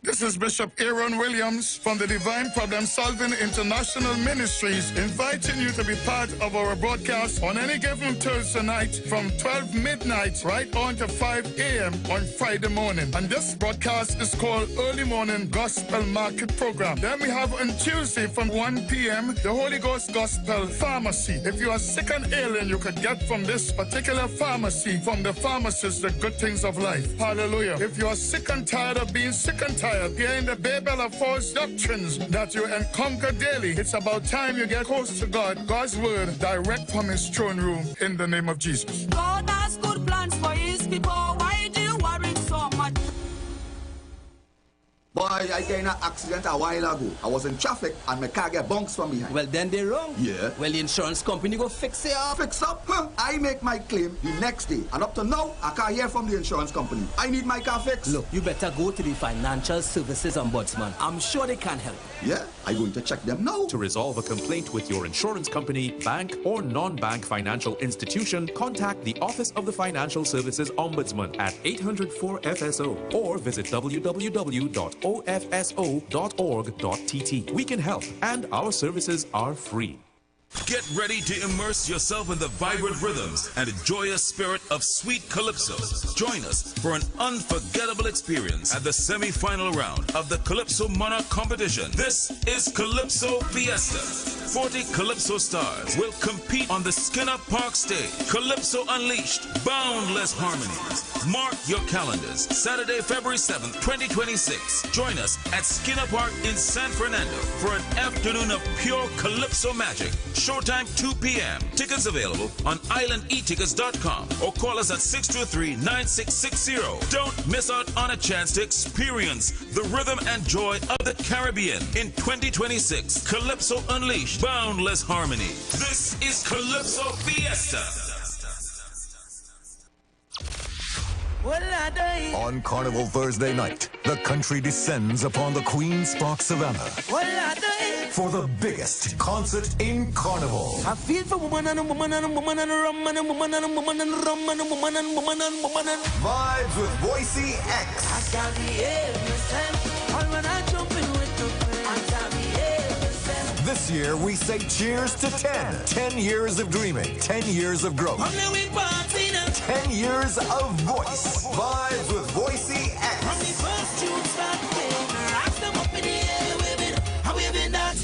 This is Bishop Aaron Williams from the Divine Problem Solving International Ministries, inviting you to be part of our broadcast on any given Thursday night from 12 midnight right on to 5 a.m. on Friday morning. And this broadcast is called Early Morning Gospel Market Program. Then we have on Tuesday from 1 p.m. the Holy Ghost Gospel Pharmacy. If you are sick and ailing, you could get from this particular pharmacy, from the pharmacist, the good things of life. Hallelujah. If you are sick and tired of being sick and tired, hearing the babel of false doctrines that you encounter daily, it's about time you get close to God, God's word, direct from his throne room, in the name of Jesus. God has good plans for his people. Why do you worry so much? Boy, I got in an accident a while ago. I was in traffic and my car get bounced from behind. Well, then they're wrong. Yeah. Well, the insurance company go fix it up. Fix up? Huh. I make my claim the next day. And up to now, I can't hear from the insurance company. I need my car fixed. Look, you better go to the Financial Services Ombudsman. I'm sure they can help. Yeah, I'm going to check them now. To resolve a complaint with your insurance company, bank, or non-bank financial institution, contact the Office of the Financial Services Ombudsman at 800-4FSO or visit www.ofso.org.tt. We can help, and our services are free. Get ready to immerse yourself in the vibrant rhythms and the joyous spirit of sweet calypso. Join us for an unforgettable experience at the semi-final round of the Calypso Monarch competition. This is Calypso Fiesta. 40 Calypso stars will compete on the Skinner Park stage. Calypso Unleashed, boundless harmonies. Mark your calendars. Saturday, February 7th, 2026. Join us at Skinner Park in San Fernando for an afternoon of pure Calypso magic. Showtime 2 p.m. Tickets available on islandetickets.com or call us at 623-9660. Don't miss out on a chance to experience the rhythm and joy of the Caribbean in 2026. Calypso Unleashed, boundless harmony. This is Calypso Fiesta. On Carnival Thursday night, the country descends upon the Queen's Park Savannah for the biggest concert in Carnival. I feel for woman and a woman and a woman and a rum and a woman and a woman and a rum and a woman and a woman and a woman and Vibes with Boise X. I got the air, all when I jump in with the friends. I got the air. This year we say cheers to 10. 10 years of dreaming, 10 years of growth. 10 years of voice. Vibes with Boise X.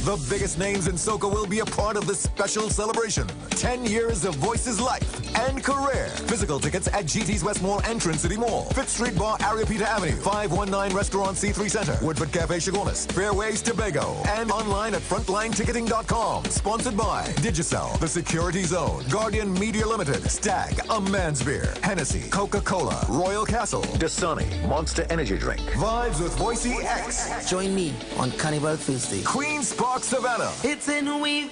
The biggest names in soca will be a part of this special celebration. 10 years of Voice's life and career. Physical tickets at GT's West Mall and Trent City Mall. 5th Street Bar, Ariapita Avenue. 519 Restaurant C3 Center. Woodford Cafe Chagonis. Fairways Tobago. And online at frontlineticketing.com. Sponsored by Digicel, The Security Zone, Guardian Media Limited, Stag, A Man's Beer, Hennessy, Coca-Cola, Royal Castle, Dasani, Monster Energy Drink. Vibes with Boise X. Join me on Carnival Thursday. Queen's Park Savannah. It's in we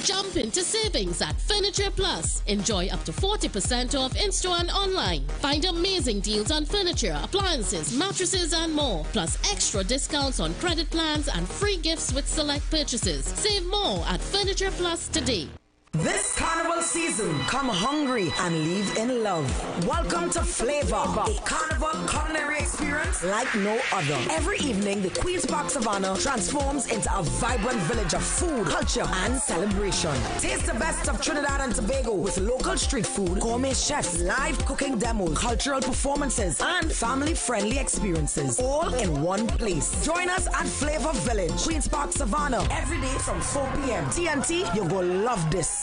Jump into savings at Furniture Plus. Enjoy up to 40% off in-store and online. Find amazing deals on furniture, appliances, mattresses, and more. Plus extra discounts on credit plans and free gifts with select purchases. Save more at Furniture Plus today. This carnival season, come hungry and leave in love. Welcome to Flavor, a carnival culinary experience like no other. Every evening, the Queen's Park Savannah transforms into a vibrant village of food, culture, and celebration. Taste the best of Trinidad and Tobago with local street food, gourmet chefs, live cooking demos, cultural performances, and family-friendly experiences, all in one place. Join us at Flavor Village, Queen's Park Savannah, every day from 4 p.m. TNT, you're gonna love this.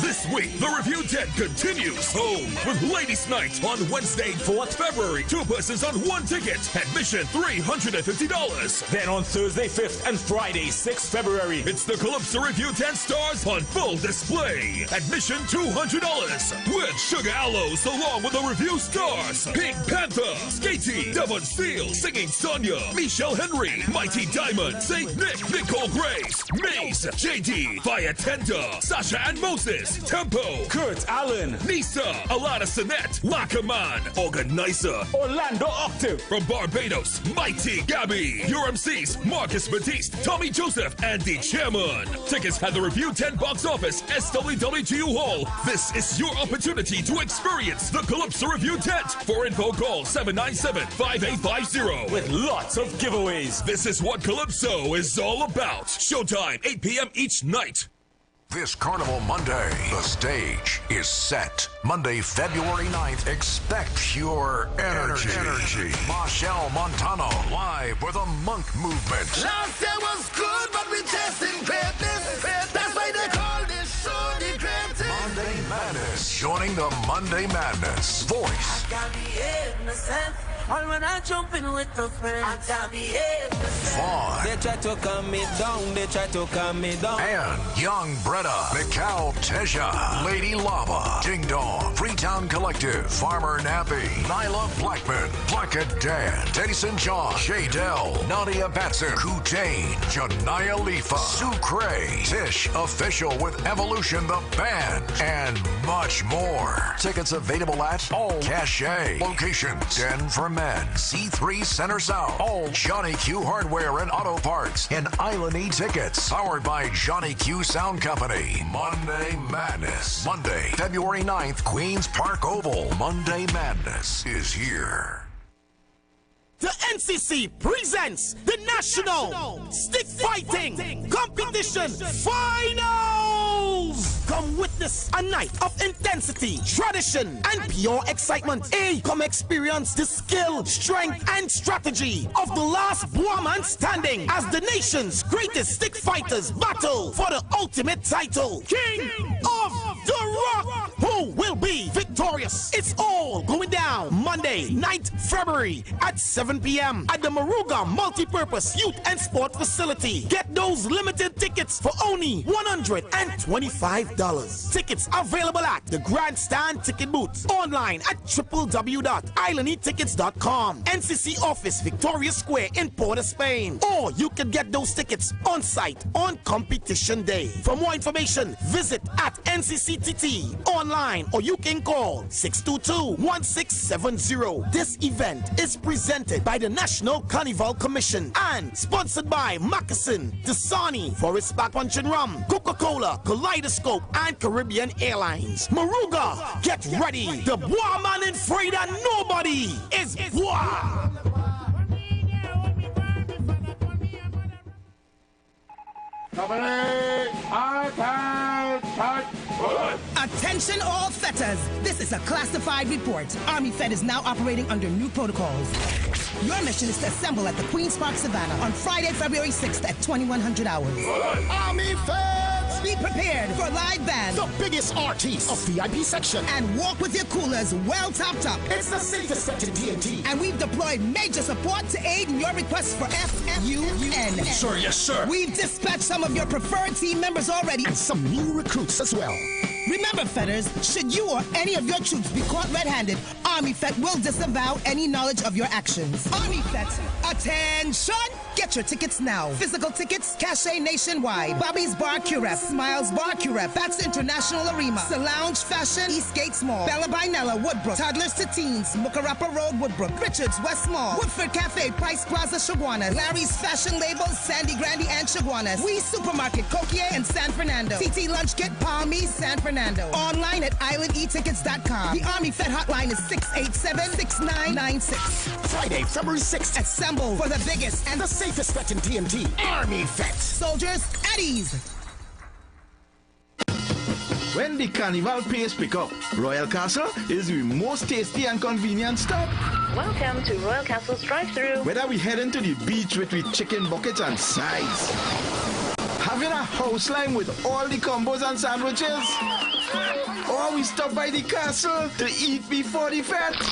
This week, the Review 10 continues home with Ladies' Night on Wednesday, 4th February. 2 persons on 1 ticket. Admission $350. Then on Thursday, 5th and Friday, 6th February, it's the Calypso Review 10 stars on full display. Admission $200. With Sugar Aloes along with the Review stars. Pink Panther, Skatey, Devon Steele, Singing Sonia, Michelle Henry, Mighty Diamond, Saint Nick, Nicole Grace, Maze, JD, Fire Tender, Sasha and Moses, Tempo, Kurt Allen, Nisa, Alana Sinette, Lackaman, Organizer, Orlando Octave, from Barbados, Mighty Gabby, your MCs, Marcus Batiste, Tommy Joseph, and the Chairman. Tickets at the Review 10 box office, SWWGU Hall. This is your opportunity to experience the Calypso Review tent. For info, call 797-5850 with lots of giveaways. This is what Calypso is all about. Showtime, 8 p.m. each night. This Carnival Monday, the stage is set. Monday, February 9th, expect pure energy. Marshall Montano, live with a Monk Movement. Last year was good, but we testing greatness. That's why they call this show the greatest. Monday Madness, joining the Monday Madness. Voice. I got the innocent. All when I jump in with the friends. I got the innocent. Vaughn. They try to calm me down. They try to calm me down. And Young Bretta, Mikal Teja, Lady Lava, Ding Dong, Freetown Collective, Farmer Nappy, Nyla Blackman, Blackett Dan, Jason John, Shaydell, Nadia Batson, Kutane, Janaya Lifa, Sue Cray, Tish Official with Evolution the Band, and much more. Tickets available at all Cachet locations. 10 for Men, C3 Center South, all Johnny Q Hardware and Auto Parts, and Island E Tickets, powered by Johnny Q Sound Company. Monday Madness, Monday, February 9th, Queen's Park Oval. Monday Madness is here. The NCC presents the National Stick Fighting Competition Finals! Come witness a night of intensity, tradition, and pure excitement. Come experience the skill, strength, and strategy of the last man standing as the nation's greatest stick fighters battle for the ultimate title, King of the Rock. Who will be victorious? It's all going down Monday, 9th February at 7 p.m. at the Moruga Multipurpose Youth and Sport Facility. Get those limited tickets for only $125. Tickets available at the Grandstand Ticket Booth, online at www.islandetickets.com, NCC office, Victoria Square in Port of Spain. Or you can get those tickets on site on competition day. For more information, visit at NCCTT online, or you can call 622-1670. This event is presented by the National Carnival Commission and sponsored by Moccasin, Dasani, Forest Back Punch and Rum, Coca-Cola, Kaleidoscope, and Caribbean Airlines. Moruga, get ready. The Bois man in afraid that nobody is Bois. Attention all fetters. This is a classified report. Army Fed is now operating under new protocols. Your mission is to assemble at the Queen's Park Savannah on Friday, February 6th at 2100 hours. Army Feds! Be prepared for live band, the biggest artists of VIP section, and walk with your coolers well topped up. It's the safest set in TNT. And we've deployed major support to aid in your requests for FFUN. Sure, yes, sir. We've dispatched some of your preferred team members already, and some new recruits as well. Remember, fetters, should you or any of your troops be caught red-handed, Army Fet will disavow any knowledge of your actions. Army Fet, attention! Get your tickets now. Physical tickets, cachet nationwide. Bobby's Bar Curep, Smiles Bar Curep, Bats International Arena, Lounge Fashion, Eastgate Mall, Bella Binella, Woodbrook, Toddlers to Teens, Mukarapa Road, Woodbrook, Richards, West Mall, Woodford Cafe, Price Plaza, Chaguanas, Larry's Fashion Labels, Sandy Grandy, and Chaguanas, We Supermarket, Coquier, and San Fernando, TT Lunch Kit, Palmy, San Fernando. Online at islandetickets.com. The Army Fed hotline is 687-6996. Friday, February 6th. Assemble for the biggest and the safest bet in TNT. Army Fed. Soldiers at ease. When the carnival pace pick up, Royal Castle is the most tasty and convenient stop. Welcome to Royal Castle's drive-thru. Whether we heading to the beach with chicken buckets and sides, having a house line with all the combos and sandwiches, or we stop by the castle to eat before the fete.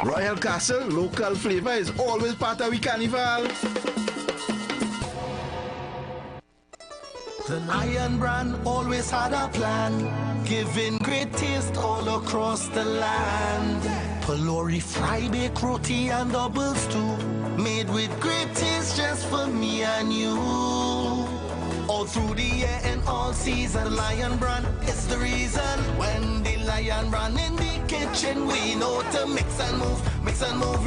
Royal Castle local flavor is always part of the carnival. The Lion Brand always had a plan, giving great taste all across the land. Pelori fried baked roti and double stew, made with great taste just for me and you. All through the year and all season, the Lion Brand is the reason. When the Lion Brand in the kitchen, we know to mix and move, we're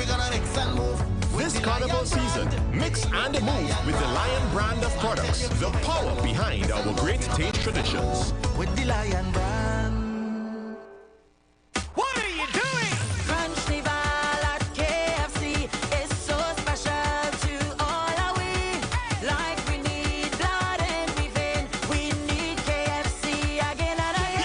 gonna mix and move. This carnival season, mix and move with the Lion Brand of products, the power behind our great taste traditions. With the Lion Brand. What are you doing? Crunchnival at KFC is so special to all our we. Like we need blood in we vein, we need KFC again and again.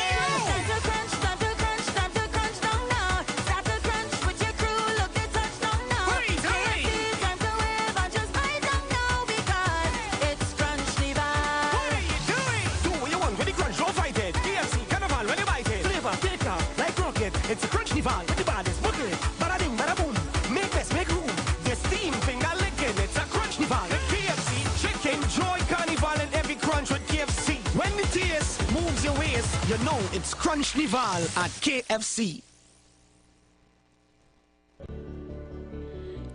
Start to crunch down now. Start to crunch with your crew, look the touchdown now. KFC time to wave and just bite down now because it's Crunchnival. What are you doing? Do what you want with the crunch, don't fight it. KFC Carnival when you bite it. Flavor, take off like rocket. It's a Crunchnival with the baddest booking. Bada ding, bada boom. Make best, make room. The steam finger licking. It's a Crunchnival with KFC. Chicken, joy, carnival, and every crunch with KFC. When the taste moves your waist, you know it's Crunchnival at KFC.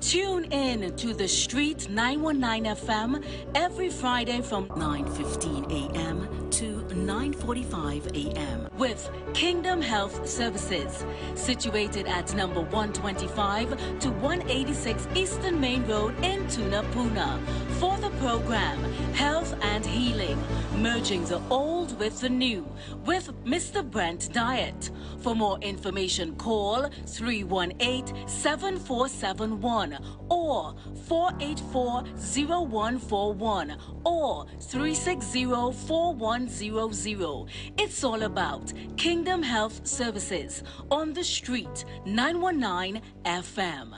Tune in to The Street 919 FM every Friday from 9:15 a.m. to 9:45 a.m. with Kingdom Health Services, situated at number 125 to 186 Eastern Main Road in Tunapuna. For the program, Health and Healing, merging the old with the new, with Mr. Brent Diet. For more information, call 318-7471 or 484-0141 or 360-4100. It's all about Kingdom Health Services on the street, 919 FM.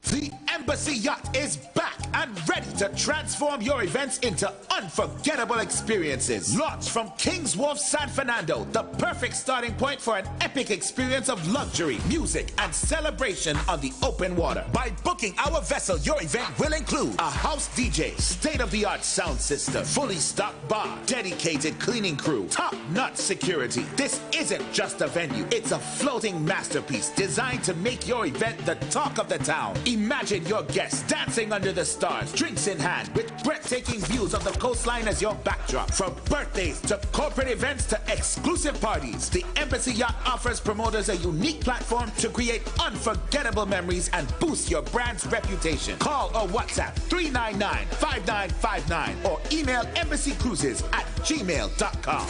The Embassy Yacht is back and ready to transform your events into unforgettable experiences. Launched from Kings Wharf, San Fernando, the perfect starting point for an epic experience of luxury, music, and celebration on the open water. By booking our vessel, your event will include a house DJ, state-of-the-art sound system, fully stocked bar, dedicated cleaning crew, top-notch security. This isn't just a venue, it's a floating masterpiece designed to make your event the talk of the town. Imagine your guests dancing under the stars, drinks in hand, with breathtaking views of the coastline as your backdrop. From birthdays to corporate events to exclusive parties, the Embassy Yacht offers promoters a unique platform to create unforgettable memories and boost your brand's reputation. Call or WhatsApp 399-5959 or email embassycruises@gmail.com.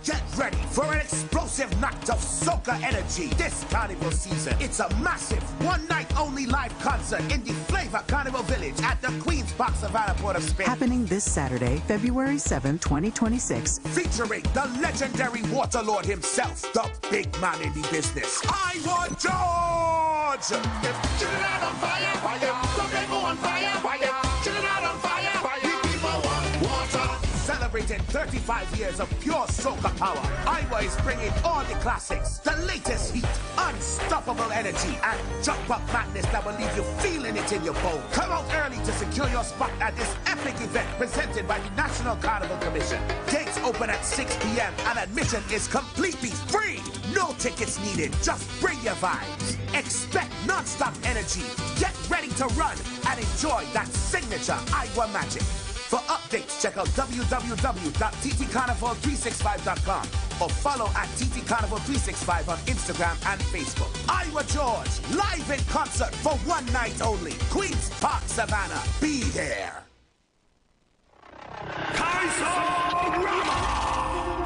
Get ready for an explosive night of soca energy this carnival season. It's a massive one-night-only live concert in the Flavor Carnival Village at the Queen's Park Savannah, Port of Spain. Happening this Saturday, February 7, 2026. Featuring the legendary Waterlord himself, the big man in the business, IWER George! Children out on fire, fire, someday go on fire, fire, children out on fire, fire, people want water. Celebrating 35 years of pure soca power, IWER is bringing all the classics, the latest heat, unstoppable energy, and jump-up madness that will leave you feeling it in your bones. Come out early to secure your spot at this epic event presented by the National Carnival Commission. Gates open at 6 p.m. and admission is completely free. No tickets needed, just bring your vibes. Expect non-stop energy. Get ready to run and enjoy that signature IWER magic. For updates, check out www.ttcarnival365.com or follow at ttcarnival365 on Instagram and Facebook. IWER George, live in concert for one night only. Queen's Park, Savannah. Be there.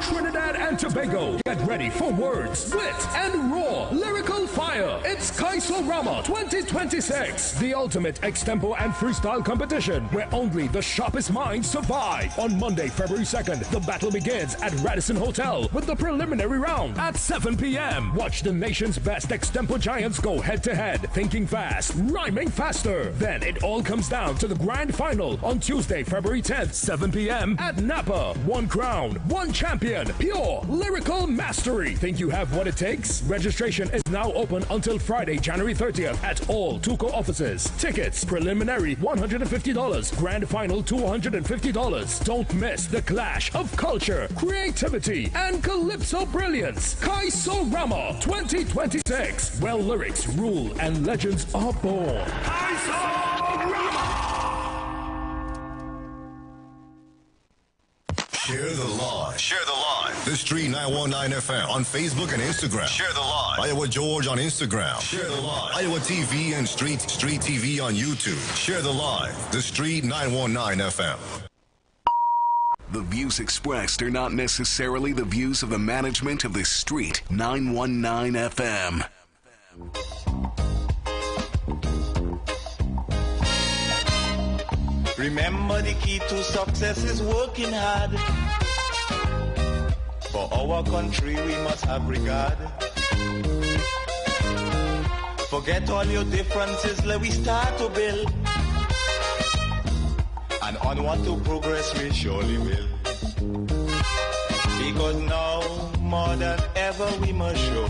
Trinidad and Tobago, get ready for words, blitz, and raw lyrical fire. It's Kaisorama 2026, the ultimate extempo and freestyle competition where only the sharpest minds survive. On Monday, February 2nd, the battle begins at Radisson Hotel with the preliminary round at 7 p.m. Watch the nation's best extempo giants go head-to-head, thinking fast, rhyming faster. Then it all comes down to the grand final on Tuesday, February 10th, 7 p.m. at Napa. One crown, one champion. Pure lyrical mastery. Think you have what it takes? Registration is now open until Friday, January 30th at all Tuco offices. Tickets, preliminary $150, grand final $250. Don't miss the clash of culture, creativity, and calypso brilliance. Kaisorama 2026, where lyrics rule and legends are born. Share the live. Share the live. The Street 919 FM on Facebook and Instagram. Share the live. IWER George on Instagram. Share the live. IWER TV and Street TV on YouTube. Share the live. The Street 919 FM. The views expressed are not necessarily the views of the management of the Street 919 FM. Remember, the key to success is working hard. For our country we must have regard. Forget all your differences, let we start to build. And onward to progress we surely will. Because now more than ever we must show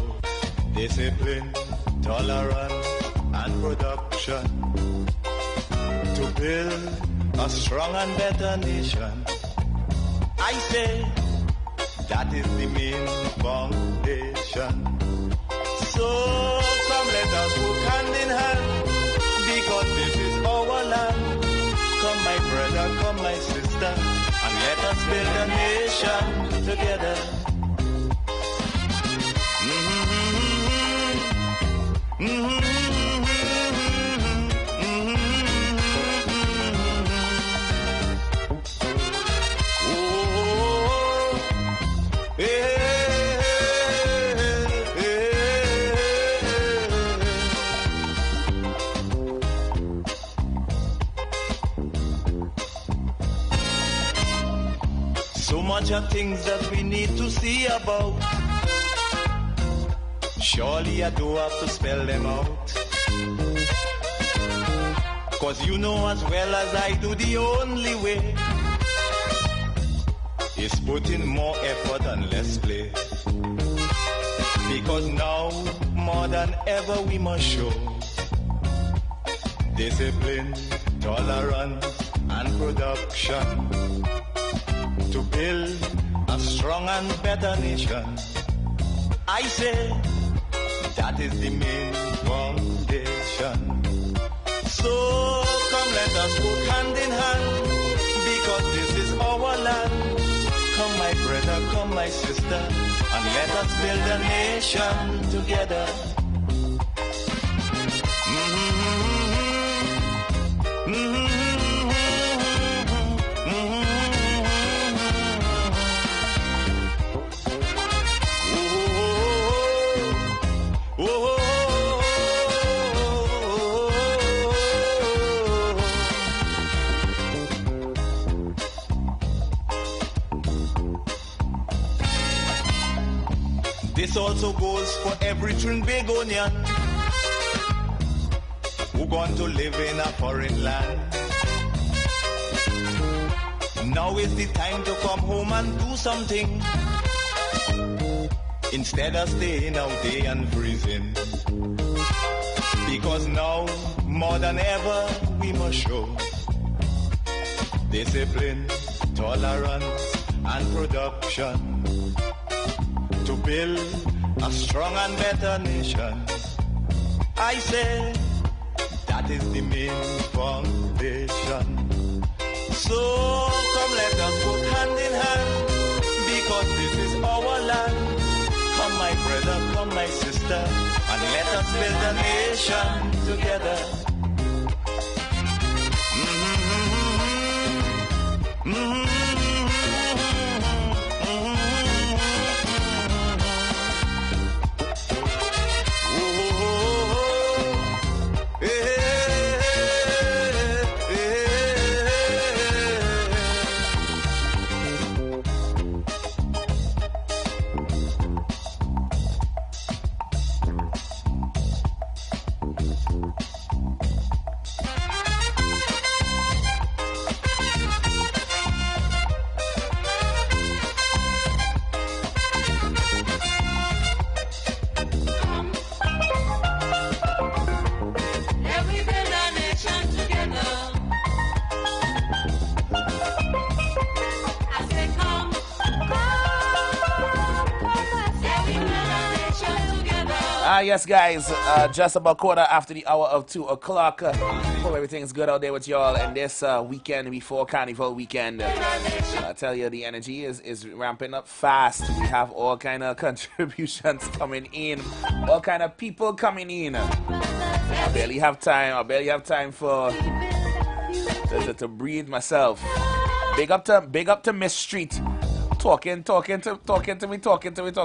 discipline, tolerance and production to build a strong and better nation. I say that is the main foundation. So come let us work hand in hand, because this is our land. brother, come my sister, and let us build a nation together. So much of things that we need to see about. Surely I do have to spell them out. Cause you know as well as I do, the only way is put in more effort and less play. Because now, more than ever, we must show discipline, tolerance, and production to build a strong and better nation. I say that is the main foundation. So come let us work hand in hand, because this is our land. Come my brother, come my sister, and let us build a nation together. This also goes for every Trinbagonian who gone to live in a foreign land. Now is the time to come home and do something, instead of staying out there and freezing. Because now, more than ever, we must show discipline, tolerance, and production to build a strong and better nation. I say that is the main foundation. So come let us work hand in hand, because this is our land. Come my brother, come my sister, and let us build a nation together. Yes, guys, just about quarter after the hour of 2 o'clock. Hope everything's good out there with y'all. And this weekend before Carnival weekend, I tell you, the energy is ramping up fast. We have all kind of contributions coming in, all kind of people coming in. I barely have time for to breathe myself. Big up to Miss Street. Talking to me.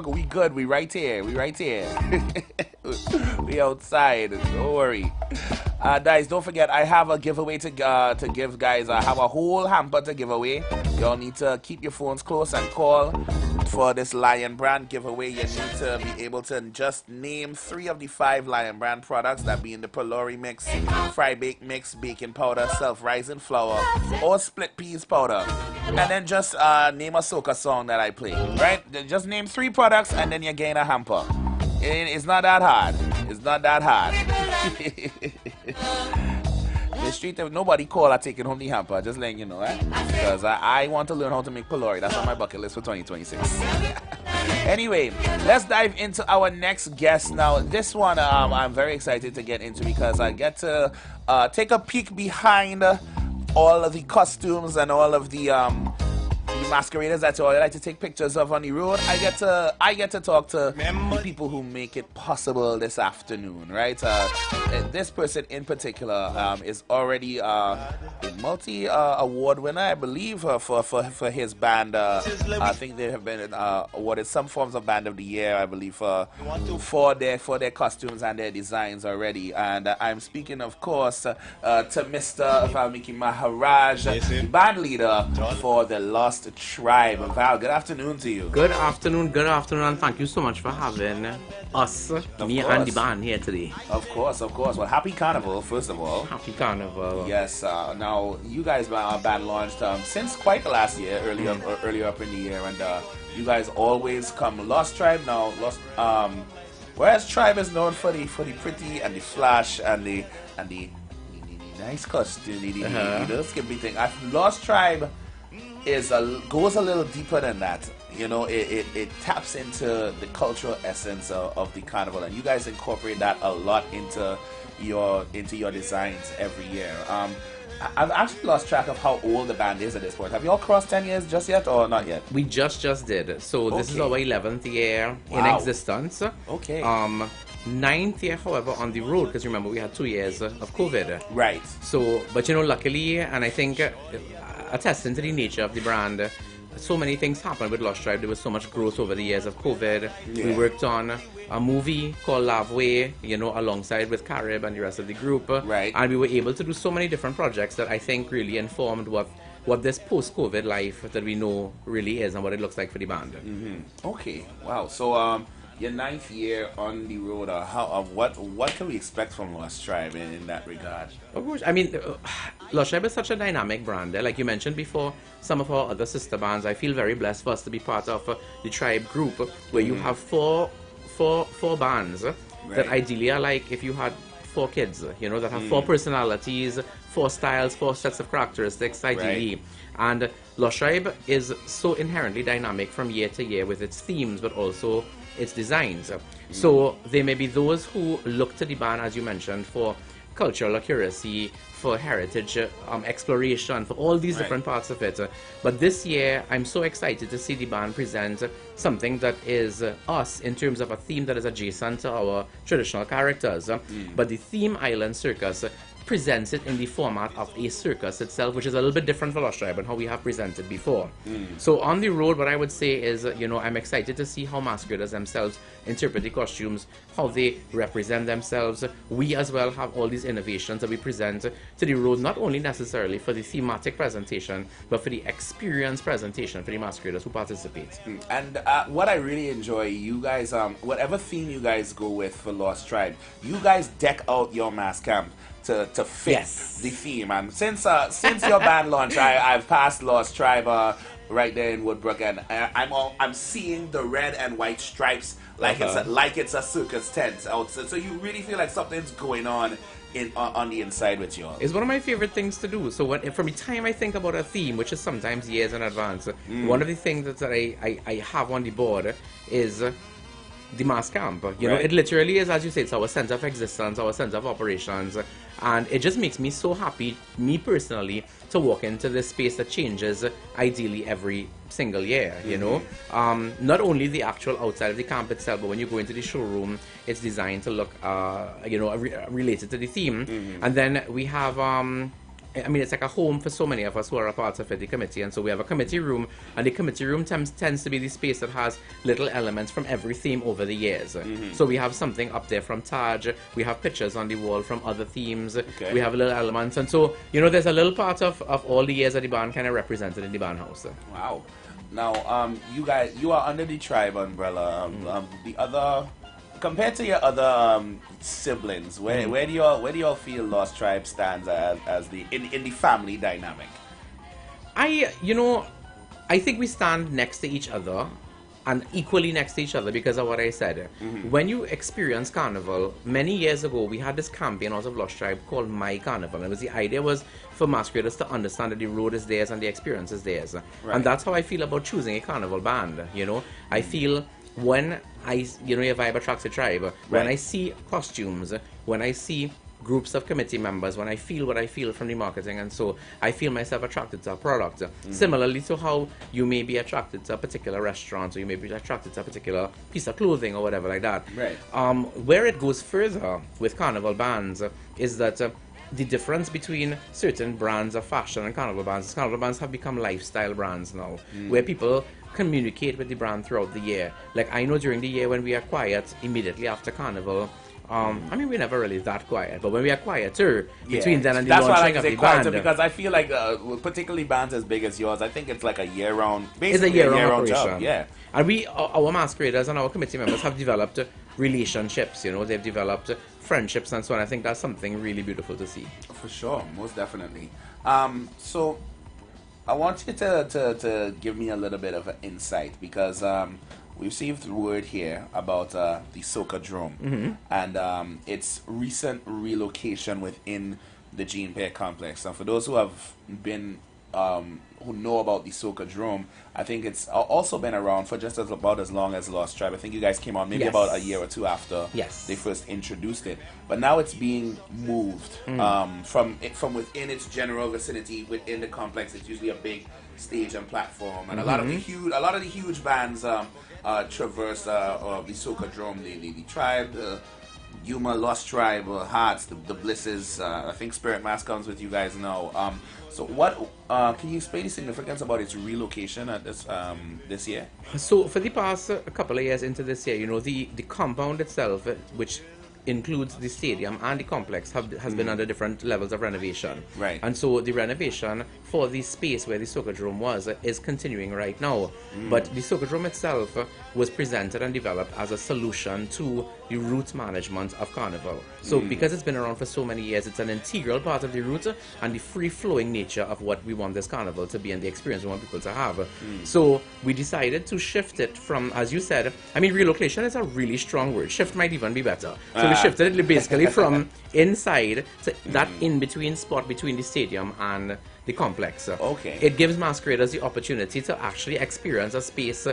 We good. We right here. We outside. Don't worry. Guys, don't forget, I have a giveaway to give, guys. I have a whole hamper to give away. Y'all need to keep your phones close and call for this Lion Brand giveaway. You need to be able to just name 3 of the 5 Lion Brand products, that being the Pelori mix, fry bake mix, baking powder, self-rising flour, or split peas powder. And then just name a soca song that I play, right? Just name 3 products and then you gain a hamper. It's not that hard. The street, if nobody call, I take it home the hamper. Just letting you know, eh? Because I want to learn how to make Pelori. That's on my bucket list for 2026. Anyway, let's dive into our next guest now. This one I'm very excited to get into, because I get to take a peek behind all of the costumes and all of the masqueraders that you all like to take pictures of on the road, I get to talk to the people who make it possible this afternoon, right? This person in particular is already a multi-award winner, I believe, for his band. I think they have been awarded some forms of Band of the Year, I believe, for their costumes and their designs already. And I'm speaking, of course, to Mr. Valmiki Maharaj, the band leader for the Lost Tribe. Val, good afternoon to you. Good afternoon, and thank you so much for having us, me and the band here today. Of course. Well, happy Carnival, first of all. Happy Carnival. Yes. Now, you guys band launched since quite the last year, earlier up in the year, and you guys always come Lost Tribe now. Whereas Tribe is known for the pretty and the flash and the nice costume, the skimpy thing. Lost Tribe goes a little deeper than that. You know, it taps into the cultural essence of the carnival, and you guys incorporate that a lot into your designs every year. I've actually lost track of how old the band is at this point. Have you all crossed 10 years just yet, or not yet? We just did. So this is our 11th year in existence. Okay. 9th year, however, on the road, because remember we had 2 years of COVID. Right. So, but luckily, and I think attesting to the nature of the brand, so many things happened with Lost Tribe. There was so much growth over the years of COVID. Yeah. We worked on a movie called Lavway, alongside with Carib and the rest of the group. Right. And we were able to do so many different projects that I think really informed what this post-COVID life that we know really is and what it looks like for the band. Mm-hmm. Okay. Wow. So, your 9th year on the road, what can we expect from Lost Tribe in that regard? Of course, I mean, Lost Tribe is such a dynamic brand. Like you mentioned before, some of our other sister bands, I feel very blessed for us to be part of the Tribe group, where you have four bands that ideally are like if you had 4 kids, that have 4 personalities, 4 styles, 4 sets of characteristics, ideally. Right. And Lost Tribe is so inherently dynamic from year to year with its themes, but also its designs. So there may be those who look to the band, as you mentioned, for cultural accuracy, for heritage exploration, for all these different parts of it. But this year, I'm so excited to see the band present something that is us in terms of a theme that is adjacent to our traditional characters. But the theme Island Circus presents it in the format of a circus itself, which is a little bit different for Lost Tribe and how we have presented before. So on the road, what I would say is, I'm excited to see how masqueraders themselves interpret the costumes, how they represent themselves. We as well have all these innovations that we present to the road, not only necessarily for the thematic presentation, but for the experience presentation for the masqueraders who participate. And what I really enjoy, you guys, whatever theme you guys go with for Lost Tribe, you guys deck out your mass camp to fit the theme. And since your band launch, I've passed Lost Tribe right there in Woodbrook, and I'm seeing the red and white stripes like it's a circus tent outside. So you really feel like something's going on on the inside with you all. It's one of my favorite things to do. So from the time I think about a theme, which is sometimes years in advance, one of the things that I have on the board is the mass camp. It literally is, as you say, it's our sense of existence, our sense of operations, and it just makes me so happy, me personally, to walk into this space that changes ideally every single year. Not only the actual outside of the camp itself, but when you go into the showroom, it's designed to look related to the theme. And then we have it's like a home for so many of us who are a part of the committee, and so we have a committee room, and the committee room tends to be the space that has little elements from every theme over the years. So we have something up there from Taj, we have pictures on the wall from other themes, we have little elements, and so there's a little part of all the years that the band kind of represented in the band house. Wow. Now, you are under the Tribe umbrella. The other, compared to your other siblings, where do y'all feel Lost Tribe stands as in the family dynamic? I think we stand next to each other, and equally next to each other because of what I said. When you experience Carnival, many years ago we had this campaign out of Lost Tribe called My Carnival. And the idea was for masqueraders to understand that the road is theirs and the experience is theirs. And that's how I feel about choosing a carnival band. I feel when your vibe attracts a tribe, when I see costumes, when I see groups of committee members, when I feel what I feel from the marketing, and so I feel myself attracted to a product. Similarly to how you may be attracted to a particular restaurant, or you may be attracted to a particular piece of clothing or whatever like that. Right. Where it goes further with carnival bands is that the difference between certain brands of fashion and carnival bands have become lifestyle brands now, where people communicate with the brand throughout the year. Like, I know during the year when we are quiet, immediately after carnival, I mean, we're never really that quiet, but when we are quieter, between then and the launching of the band. Because I feel like, particularly bands as big as yours, I think it's like a year-round, It's basically a year-round job. operation. Yeah. And our masqueraders and our committee members have developed relationships, you know, they've developed friendships and so on. I think that's something really beautiful to see. For sure, most definitely. So I want you to give me a little bit of an insight, because we received word here about the Soca-drome and its recent relocation within the Jean Pierre complex. And for those who have been who know about the Soca-drome, I think it's also been around for just about as long as Lost Tribe. I think you guys came on maybe about a year or two after they first introduced it. But now it's being moved from within its general vicinity within the complex. It's usually a big stage and platform, and a lot of the huge bands traverse the Soca-drome. The Tribe, the Yuma, Lost Tribe, Hearts, the Blisses. I think Spirit Mass comes with you guys now. So what can you explain the significance about its relocation at this year? So for the past couple of years into this year, you know, the compound itself, which includes the stadium and the complex, has been under different levels of renovation. Right. And so the renovation for the space where the Soca-drome was is continuing right now. But the Soca-drome itself was presented and developed as a solution to the route management of Carnival. So because it's been around for so many years, it's an integral part of the route and the free-flowing nature of what we want this Carnival to be and the experience we want people to have. So we decided to shift it from, as you said, I mean, relocation is a really strong word. Shift might even be better. So we shifted it basically from inside to that in-between spot between the stadium and the complex. Okay. It gives masqueraders the opportunity to actually experience a space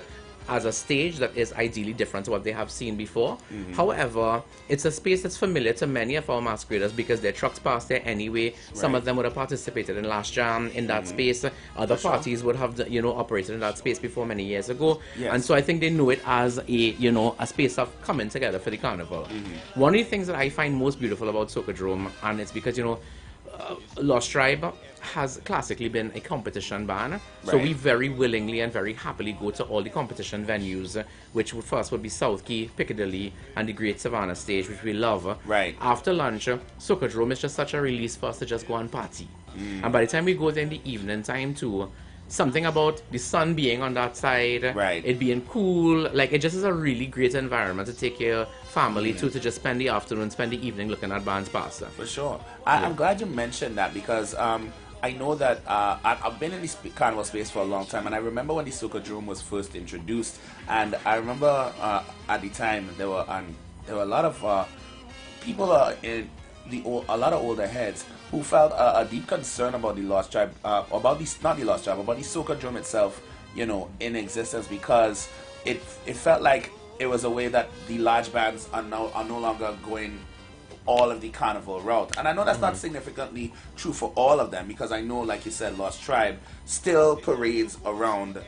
as a stage that is ideally different to what they have seen before. However, it's a space that's familiar to many of our masqueraders because their trucks pass there anyway. Some of them would have participated in Last Jam in that space. Other parties would have, you know, operated in that space before many years ago. And so I think they know it as a, you know, a space of coming together for the Carnival. One of the things that I find most beautiful about Soca-drome, and it's because, you know, Lost Tribe has classically been a competition band, so we very willingly and very happily go to all the competition venues, which would be South Key, Piccadilly, and the Great Savannah stage, which we love. After lunch, Soca-drome is just such a release for us to just go and party. And by the time we go there in the evening time too, something about the sun being on that side, it being cool, like it just is a really great environment to take your family to just spend the afternoon, spend the evening looking at bands pass. For sure. I'm glad you mentioned that, because I know that I've been in this carnival space for a long time, and I remember when the Soca-drome was first introduced, and I remember at the time there were a lot of people a lot of older heads who felt a deep concern about the Lost Tribe, about the Soca-drome itself, you know, in existence, because it felt like it was a way that the large bands are no longer going all of the carnival route. And I know that's not significantly true for all of them, because I know, like you said, Lost Tribe still parades around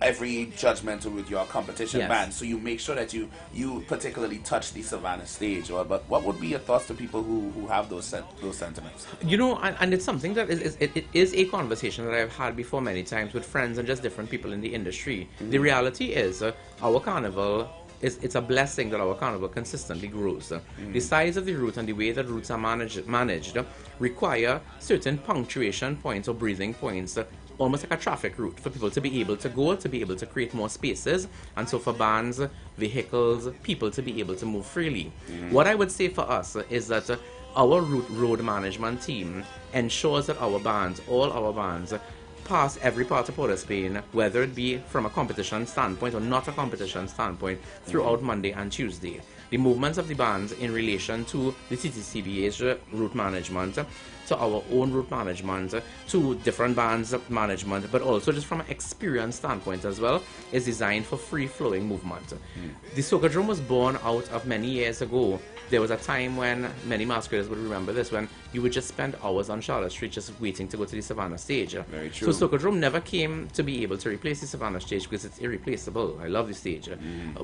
every judgment with your competition band, so you make sure that you particularly touch the Savannah stage. But what would be your thoughts to people who have those sentiments? You know, and it's something that it is a conversation that I've had before many times with friends and just different people in the industry. The reality is our carnival, it's a blessing that our carnival consistently grows. The size of the route and the way that routes are managed require certain punctuation points or breathing points, almost like a traffic route, for people to be able to go, to be able to create more spaces, and so for bands, vehicles, people to be able to move freely. What I would say for us is that our road management team ensures that our bands, all our bands, past every part of Port of Spain, whether it be from a competition standpoint or not a competition standpoint, throughout Monday and Tuesday. The movements of the bands in relation to the CTCBA's route management, to our own route management, to different bands management, but also just from an experience standpoint as well, is designed for free-flowing movement. The Socadrome was born out of many years ago. There was a time when many masqueraders would remember this, when you would just spend hours on Charlotte Street just waiting to go to the Savannah stage. Very true. So Socadrome never came to be able to replace the Savannah stage because it's irreplaceable. I love the stage.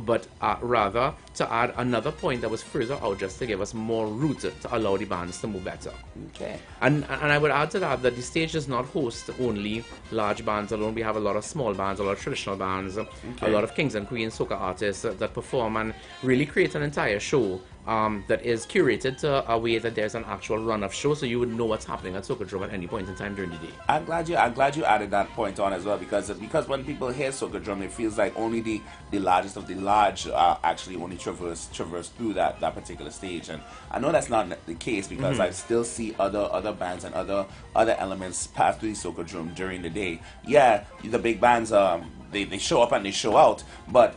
But rather to add another point that was further out just to give us more route to allow the bands to move better. Okay. And I would add to that the stage does not host only large bands alone. We have a lot of small bands, a lot of traditional bands, a lot of kings and queens soca artists that perform and really create an entire show that is curated to a way that there's an actual run of show, so you would know what's happening at Socadrome at any point in time during the day. I'm glad you added that point on as well, because when people hear Socadrome, it feels like only the largest of the large actually only traverse through that particular stage, and I know that's not the case because I still see other bands and other elements pass through the Socadrome during the day. Yeah, the big bands they show up and they show out, but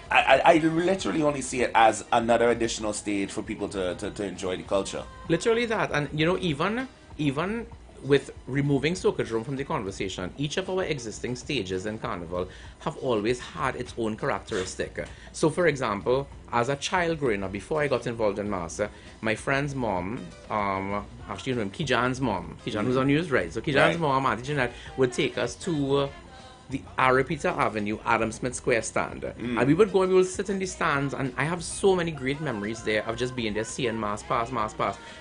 I literally only see it as another additional stage for people to enjoy the culture. Literally that, and you know, even with removing Socadrome from the conversation, each of our existing stages in Carnival have always had its own characteristic. So, for example, as a child growing up, before I got involved in Mass, my friend's mom, actually you know him, Kijan's mom, Kijan who's on news, right? So Kijan's mom, Auntie Jeanette, would take us to the Arapita Avenue, Adam Smith Square stand. And we would go and we would sit in the stands, and I have so many great memories there of just being there, seeing mass pass,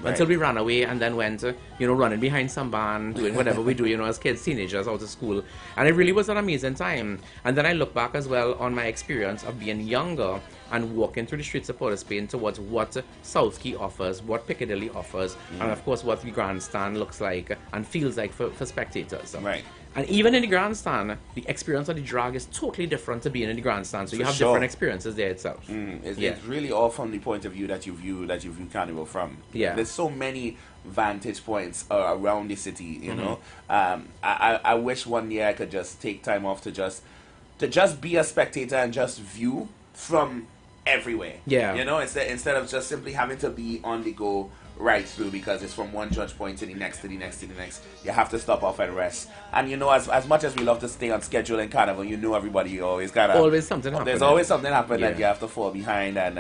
until we ran away and then went, running behind some band, doing whatever we do, as kids, teenagers, out of school. And it really was an amazing time. And then I look back as well on my experience of being younger and walking through the streets of Port of Spain towards what South Key offers, what Piccadilly offers, and of course what the grandstand looks like and feels like for spectators. Right. And even in the grandstand, the experience of the drag is totally different to being in the grandstand. So you have different experiences there itself. It's really all from the point of view that you view Carnival from. Yeah. There's so many vantage points around the city. You know. I wish one year I could just take time off to just be a spectator and just view from everywhere. Yeah. Instead of just simply having to be on the go right through, because it's from one judge point to the next, to the next, to the next. You have to stop off and rest. And as much as we love to stay on schedule in Carnival, everybody always gotta... Always something happen. There's always something happen that you have to fall behind and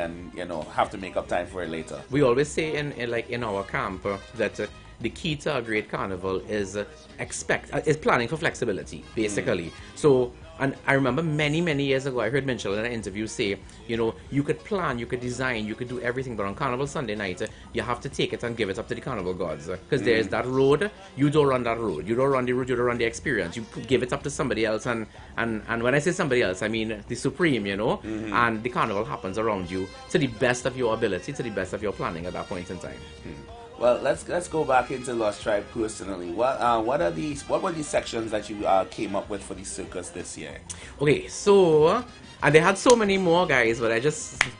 have to make up time for it later. We always say in our camp that the key to a great Carnival is planning for flexibility, basically. So... And I remember many, many years ago, I heard Minchell in an interview say, you could plan, you could design, you could do everything, but on Carnival Sunday night, you have to take it and give it up to the Carnival gods. Because there's that road, you don't run that road. You don't run the road, you don't run the experience. You give it up to somebody else, and when I say somebody else, I mean the Supreme, and the Carnival happens around you to the best of your ability, to the best of your planning at that point in time. Well, let's go back into Lost Tribe personally. What were these sections that you came up with for the circus this year? Okay, so and they had so many more, guys, but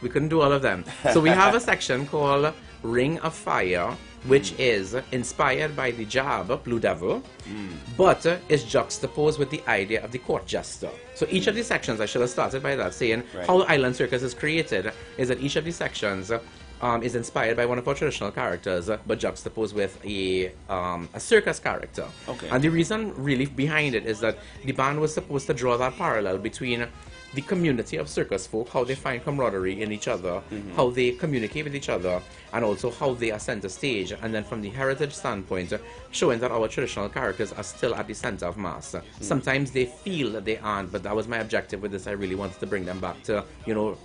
we couldn't do all of them. So we have a section called Ring of Fire, which is inspired by the Jab, Blue Devil, but is juxtaposed with the idea of the court jester. So each of these sections, I should have started by that, saying how Island Circus is created is that each of these sections is inspired by one of our traditional characters, but juxtaposed with a circus character. Okay. And the reason really behind it is that the band was supposed to draw that parallel between the community of circus folk, how they find camaraderie in each other, how they communicate with each other, and also how they are center stage. And then from the heritage standpoint, showing that our traditional characters are still at the center of mass. Sometimes they feel that they aren't, but that was my objective with this. I really wanted to bring them back to,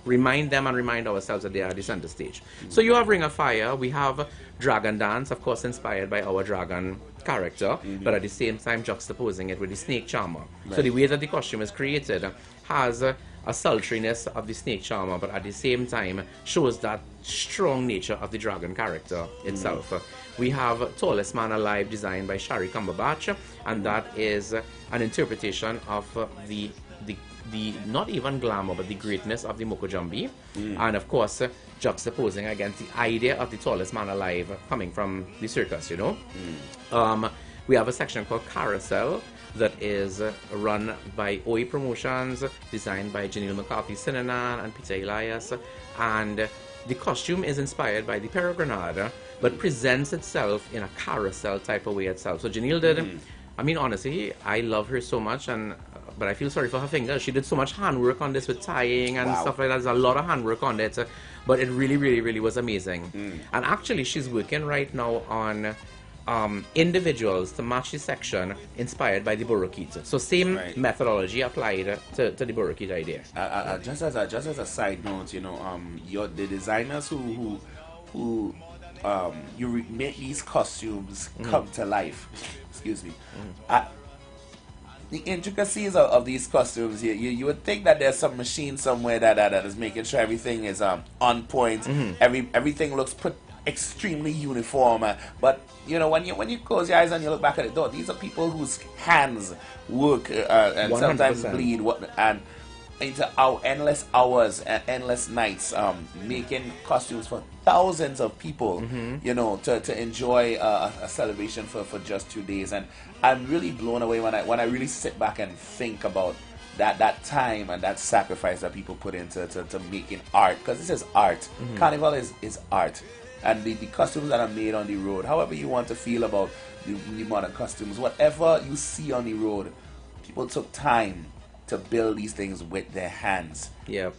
remind them and remind ourselves that they are at the center stage. So you have Ring of Fire, we have Dragon Dance, of course inspired by our dragon character, but at the same time juxtaposing it with the snake charmer. So the way that the costume is created has a sultriness of the snake charmer, but at the same time shows that strong nature of the dragon character itself. We have Tallest Man Alive, designed by Shari Cumberbatch, and that is an interpretation of the not even glamour, but the greatness of the Mokojambi, and of course juxtaposing against the idea of the tallest man alive coming from the circus, We have a section called Carousel, that is run by OE Promotions, designed by Janelle McCarthy Sinanan and Peter Elias, and the costume is inspired by the Peregrinade, but presents itself in a carousel type of way itself. So Janelle did, I mean, honestly, I love her so much, and but I feel sorry for her fingers. She did so much handwork on this with tying and stuff like that. There's a lot of handwork on it, but it really, really, really was amazing. And actually, she's working right now on individuals to match the section inspired by the Burukit. So same methodology applied to the Burukit idea. Just as a side note, you know, the designers who make these costumes come to life. Excuse me. The intricacies of these costumes, you would think that there's some machine somewhere that is making sure everything is on point. Everything looks put extremely uniform, but you know, when you close your eyes and you look back at it, though, these are people whose hands work and 100%. Sometimes bleed and into endless hours and endless nights making costumes for thousands of people, you know, to enjoy a celebration for just 2 days. And I'm really blown away when I really sit back and think about that time and that sacrifice that people put into making art, because this is art. Carnival is art. And the costumes that are made on the road, however you want to feel about the modern costumes, whatever you see on the road, people took time to build these things with their hands.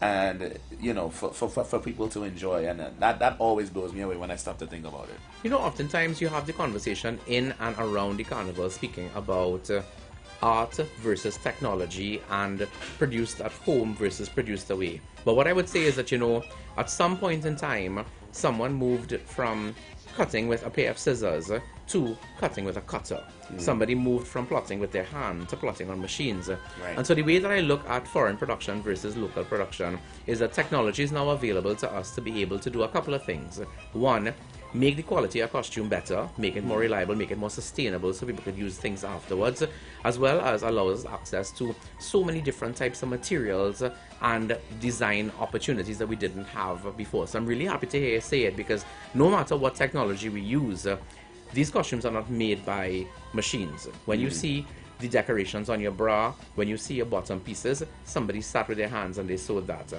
And you know, for people to enjoy, and that always blows me away when I stop to think about it. You know, oftentimes you have the conversation in and around the carnival speaking about art versus technology and produced at home versus produced away. But what I would say is that, you know, at some point in time, someone moved from cutting with a pair of scissors to cutting with a cutter. Somebody moved from plotting with their hand to plotting on machines. And so the way that I look at foreign production versus local production is that technology is now available to us to be able to do a couple of things. One, make the quality of costume better, make it more reliable, make it more sustainable so people could use things afterwards, as well as allow us access to so many different types of materials and design opportunities that we didn't have before. So I'm really happy to hear you say it, because no matter what technology we use, these costumes are not made by machines. When you see the decorations on your bra, when you see your bottom pieces, somebody sat with their hands and they sewed that.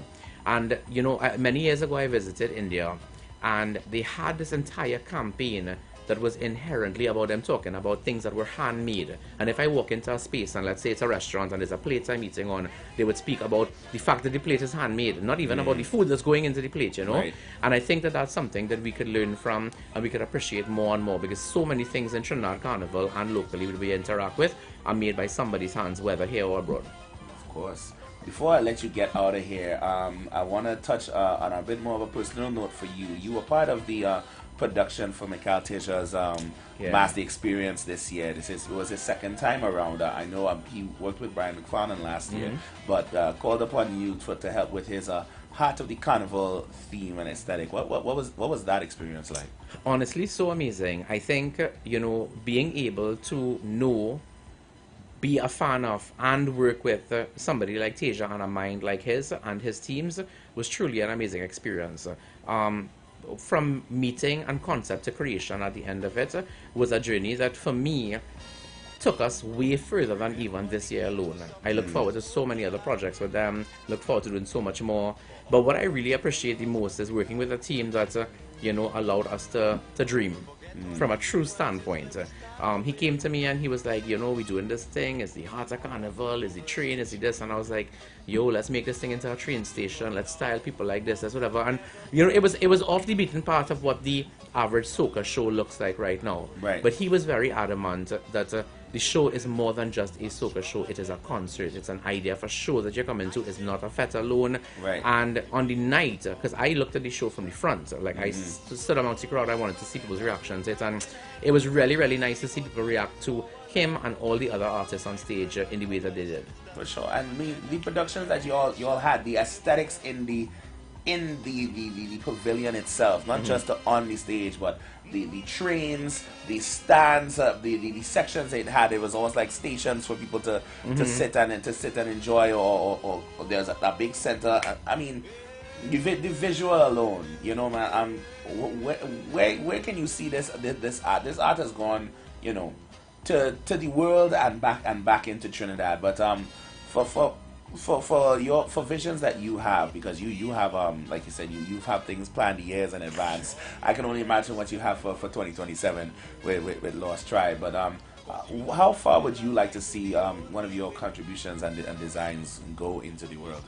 And you know, many years ago I visited India, and they had this entire campaign that was inherently about them talking about things that were handmade. And if I walk into a space and let's say it's a restaurant and there's a plate I'm eating on, they would speak about the fact that the plate is handmade, not even about the food that's going into the plate, you know. And I think that that's something that we could learn from and we could appreciate more and more, because so many things in Trinidad Carnival and locally that we interact with are made by somebody's hands, whether here or abroad. Of course. Before I let you get out of here, I want to touch on a bit more of a personal note for you. You were part of the production for Mikhail Teja's Master Experience this year. It was his second time around. I know he worked with Brian McFarlane last year, but called upon you to help with his Heart of the Carnival theme and aesthetic. What was that experience like? Honestly, so amazing. I think, you know, being able to be a fan of and work with somebody like Teja and a mind like his and his teams was truly an amazing experience. From meeting and concept to creation at the end of it was a journey that for me took us way further than even this year alone. I look forward to so many other projects with them, look forward to doing so much more. But what I really appreciate the most is working with a team that you know, allowed us to dream from a true standpoint. He came to me and he was like, you know, we're doing this thing, it's the Heart of Carnival, it's the train, it's the this, and I was like, yo, let's make this thing into a train station, let's style people like this, that's whatever. And you know, it was off the beaten path of what the average soca show looks like right now. But he was very adamant that the show is more than just a soca show, it is a concert, it's an idea for show that you're coming to, it's not a fete alone. And on the night, because I looked at the show from the front, like I stood amongst the crowd, I wanted to see people's reactions, and it was really, really nice to see people react to him and all the other artists on stage in the way that they did. For sure. And the productions that you all had, the aesthetics in the pavilion itself, not just on the stage, but the trains, the stands, the sections it had, it was almost like stations for people to sit and enjoy, or there's a big center. I mean, the visual alone, you know, man. Where can you see this art? This art has gone, you know, to the world and back into Trinidad. But for visions that you have, because you have like you said, you have things planned years in advance. I can only imagine what you have for 2027 with Lost Tribe. But how far would you like to see one of your contributions and designs go into the world?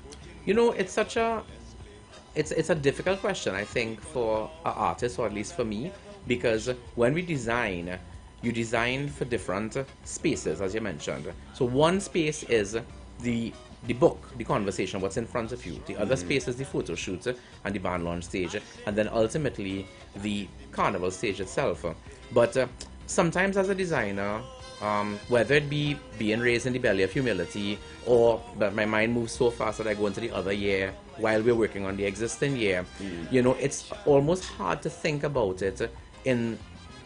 You know, it's a difficult question, I think, for an artist, or at least for me, because when we design, you design for different spaces, as you mentioned. So one space is the book, the conversation, what's in front of you. The other space is the photo shoot and the band launch stage, and then ultimately the carnival stage itself. But sometimes as a designer, whether it be being raised in the belly of humility, or that my mind moves so fast that I go into the other year while we're working on the existing year, you know, it's almost hard to think about it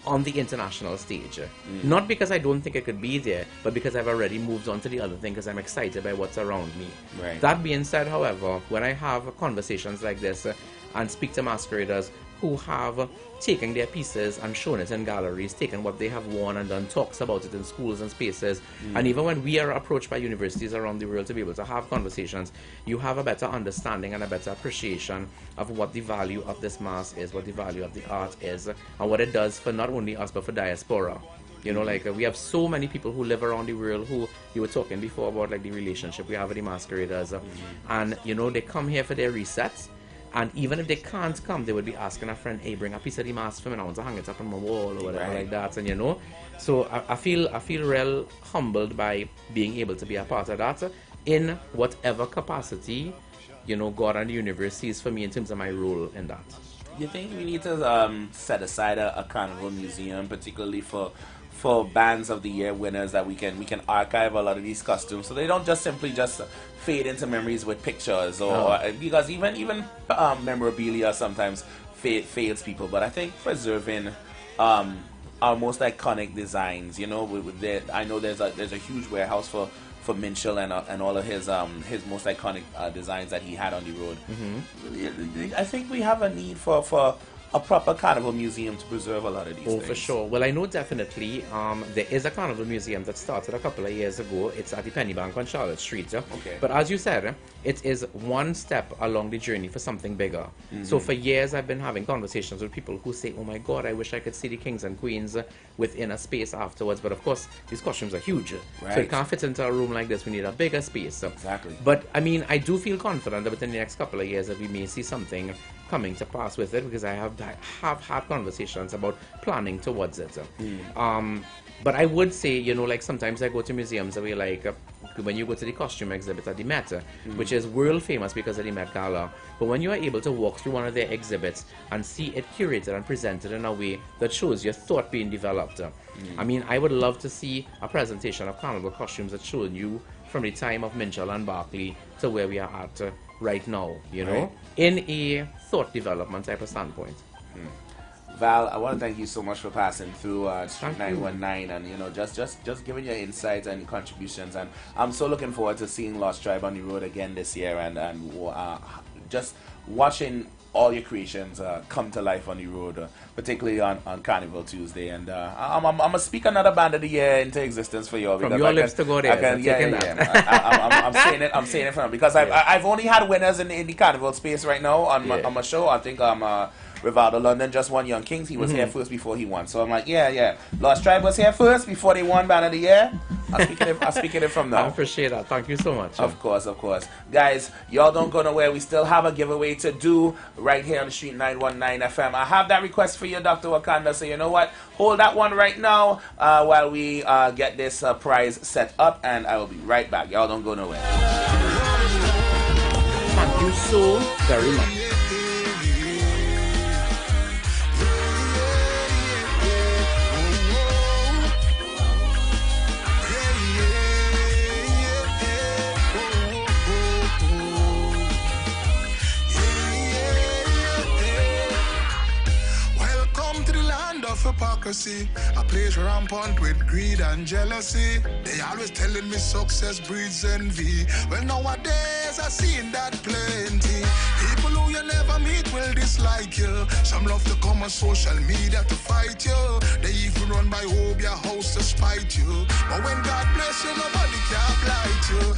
on the international stage. Not because I don't think it could be there, but because I've already moved on to the other thing, because I'm excited by what's around me. Right. That being said, however, when I have conversations like this and speak to masqueraders who have taken their pieces and shown it in galleries, taken what they have worn and done talks about it in schools and spaces, and even when we are approached by universities around the world to be able to have conversations, you have a better understanding and a better appreciation of what the value of this mask is, what the value of the art is, and what it does for not only us but for diaspora. You know, like we have so many people who live around the world who, you were talking before about like the relationship we have with the masqueraders, and you know, they come here for their resets. And even if they can't come, they would be asking a friend, hey, bring a piece of the mask for me, I want to hang it up on my wall or whatever like that. And you know, so I feel real humbled by being able to be a part of that in whatever capacity, you know, God and the universe sees for me in terms of my role in that. You think we need to set aside a carnival museum, particularly for bands of the year winners, that we can archive a lot of these costumes so they don't just simply fade into memories with pictures, or because even memorabilia sometimes fails people. But I think preserving our most iconic designs, you know, I know there's a huge warehouse for Minchell and all of his most iconic designs that he had on the road. I think we have a need for a proper carnival museum to preserve a lot of these things. For sure. Well, I know definitely there is a carnival museum that started a couple of years ago. It's at the Penny Bank on Charlotte Street. Okay. But as you said, it is one step along the journey for something bigger. So for years I've been having conversations with people who say, oh my God, I wish I could see the kings and queens within a space afterwards. But of course, these costumes are huge. Right. So it can't fit into a room like this. We need a bigger space. Exactly. But I mean, I do feel confident that within the next couple of years that we may see something coming to pass with it, because I have had conversations about planning towards it. But I would say, you know, like sometimes I go to museums and we like, when you go to the costume exhibit at the Met, which is world famous because of the Met Gala, but when you are able to walk through one of their exhibits and see it curated and presented in a way that shows your thought being developed, I mean, I would love to see a presentation of carnival costumes that show you from the time of Minchell and Barclay to where we are at right now, you know, in a thought development type of standpoint. Val, I want to thank you so much for passing through Street 919 and, you know, just giving your insights and contributions. And I'm so looking forward to seeing Lost Tribe on the road again this year and just watching all your creations come to life on the road, particularly on Carnival Tuesday. And I'm going to speak another band of the year into existence for you. From your lips to God, I'm saying it for them because I've only had winners in the Carnival space right now on my show. I think Rivaldo London just won Young Kings. He was here first before he won. So I'm like, Lost Tribe was here first before they won Band of the Year. I'm speaking it from now. I appreciate that. Thank you so much. Of course. Guys, y'all don't go nowhere. We still have a giveaway to do right here on the Street 919 FM. I have that request for you, Dr. Wakanda. So you know what? Hold that one right now while we get this prize set up. And I will be right back. Y'all don't go nowhere. Thank you so very much. Hypocrisy, a place rampant with greed and jealousy. They always telling me success breeds envy. Well, nowadays I seen that plenty. People who you never meet will dislike you. Some love to come on social media to fight you. They even run by home your house to spite you. But when God bless you, nobody can blight you.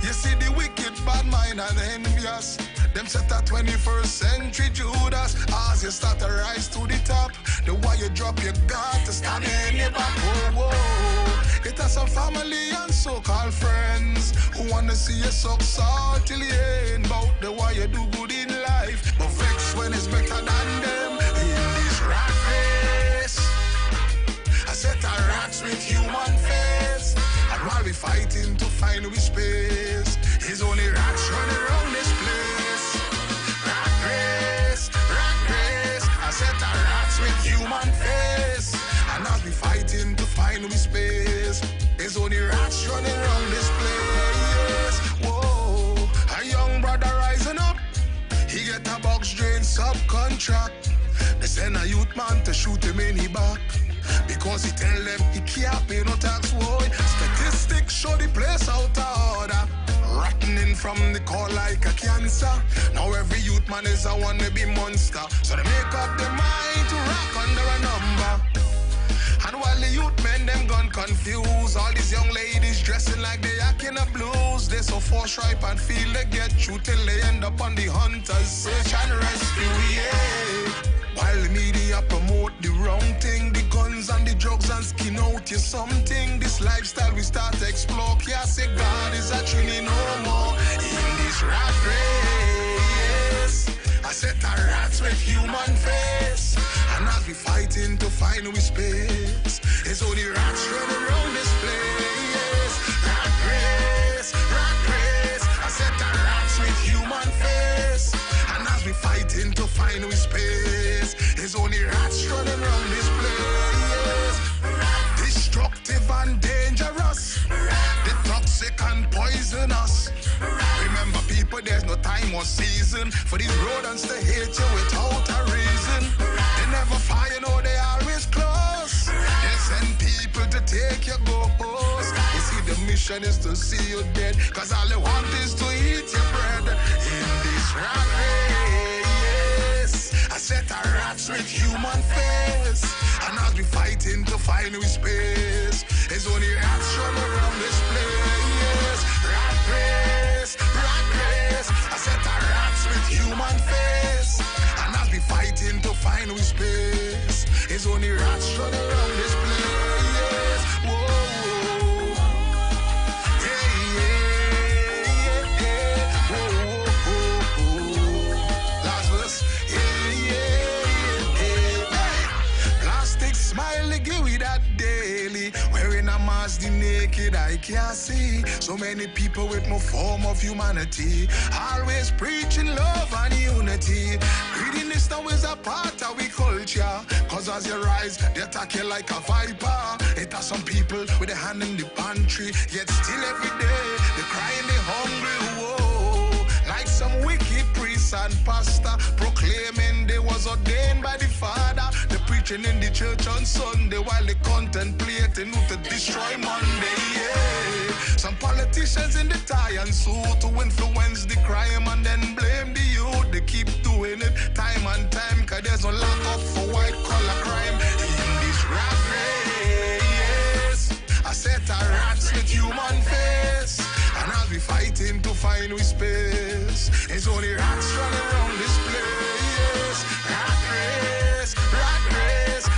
You see the wicked, bad mind and envious. Them set a 21st century Judas. As you start to rise to the top, the way you drop, you got to stand in your back. Whoa, whoa. It has some family and so-called friends who want to see you succeed till the end. About the way you do good in life, but vex when it's better than them. In this rat race, I set a rats with human face. And while we fighting to find we space, it's only rats running around this place. Rat race, I set a rats with human face. And as we fighting to find we space, it's only rats running around this place. Whoa, a young brother rising up, he get a box drain subcontract. They send a youth man to shoot him in the back, because he tell them he can't pay no tax. Boy, statistics show the place out of order, rotting from the core like a cancer. Now every youth man is a wannabe monster, so they make up their mind to rock under a number. And while the youth men them gone confused, all these young ladies dressing like they acting the blues. They so force ripe and feel they get through till they end up on the hunters search and rescue, yeah. While the media promote the wrong thing, the guns and the drugs and skin out you something. This lifestyle we start to explore, can't say God is actually no more. In this rat race, I set a rats with human face. And as we fighting to find we space, it's only rats running around this place. Rat race, I set a rats with human face. And as we fighting to find we space, it's only rats running around this place. Destructive and dangerous, the toxic and poisonous. Remember people, there's no time or season for these rodents to hate you without a reason. They never fire, no, they always close. They send people to take your ghost. You see, the mission is to see you dead, cause all they want is to eat your bread. In this rat race, I set a rats with human face. And as we fighting to find we space, it's only rats running around this place. Rat race, I set a rats with human face. And as we fighting to find we space, it's only rats running around this place. Whoa, yeah, whoa. Last verse, yeah. Plastic smile, they give me that daily. Wearing a mask, the naked I can't see. So many people with no form of humanity, always preaching love and unity. Greediness now is a part of we culture, cause as you rise, they attack you like a viper. It has some people with a hand in the pantry, yet still every day they crying, they hungry. Whoa, like some wicked priests and pastor proclaiming they was ordained by the Father. They preaching in the church on Sunday while they contemplating who to destroy Monday. Yeah. Some politicians in the tie and suit to influence the crime and then blame the youth. They keep doing it time and time, cause there's no lack of for white collar crime. In this rat race, I set a rats with human face. And as we fighting to find we space, it's only rats running around this place. Rat race,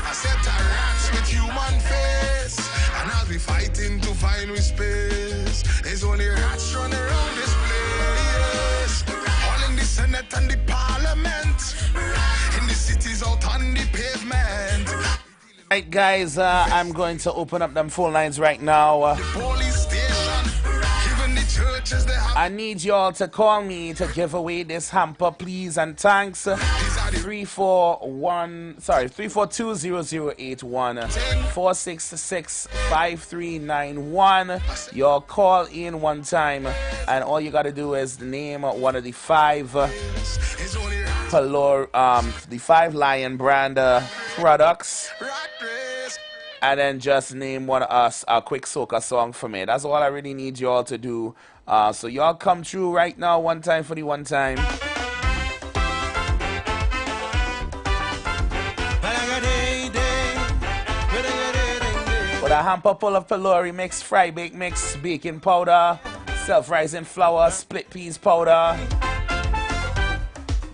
I set a rats with human face. And as we fighting to find we space, it's only rats running around this place. All in the Senate and the Parliament, in the cities out on the pavement. Right, guys, I'm going to open up them phone lines right now. The police station, even the churches, they have. I need y'all to call me to give away this hamper, please and thanks. 342-0081 466-5391. Y'all call in one time, and all you gotta do is name one of the five the 5 Lion brand products, and then just name one of us a quick soca song for me. That's all I really need y'all to do. So y'all come through right now one time for the one time. With a hamper full of pylori mix, fry bake mix, baking powder, self-rising flour, split peas powder.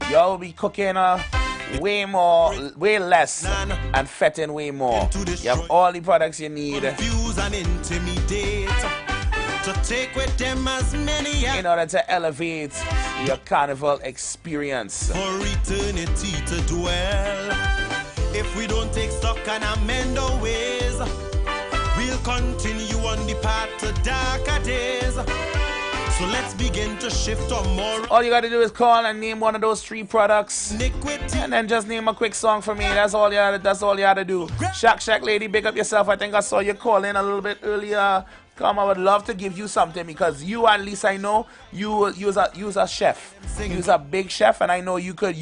Y'all will be cooking way less and fetting way more. You have all the products you need to take with them as many in order to elevate your carnival experience. For eternity to dwell. If we don't take stock and amend our ways, we'll continue on the path to darker days. So let's begin to shift on more. All you gotta do is call and name one of those 3 products, and then just name a quick song for me. That's all you had to do. Shack lady, big up yourself. I think I saw you call in a little bit earlier. Come, I would love to give you something because you, at least I know you's a chef. You's a big chef, and I know you could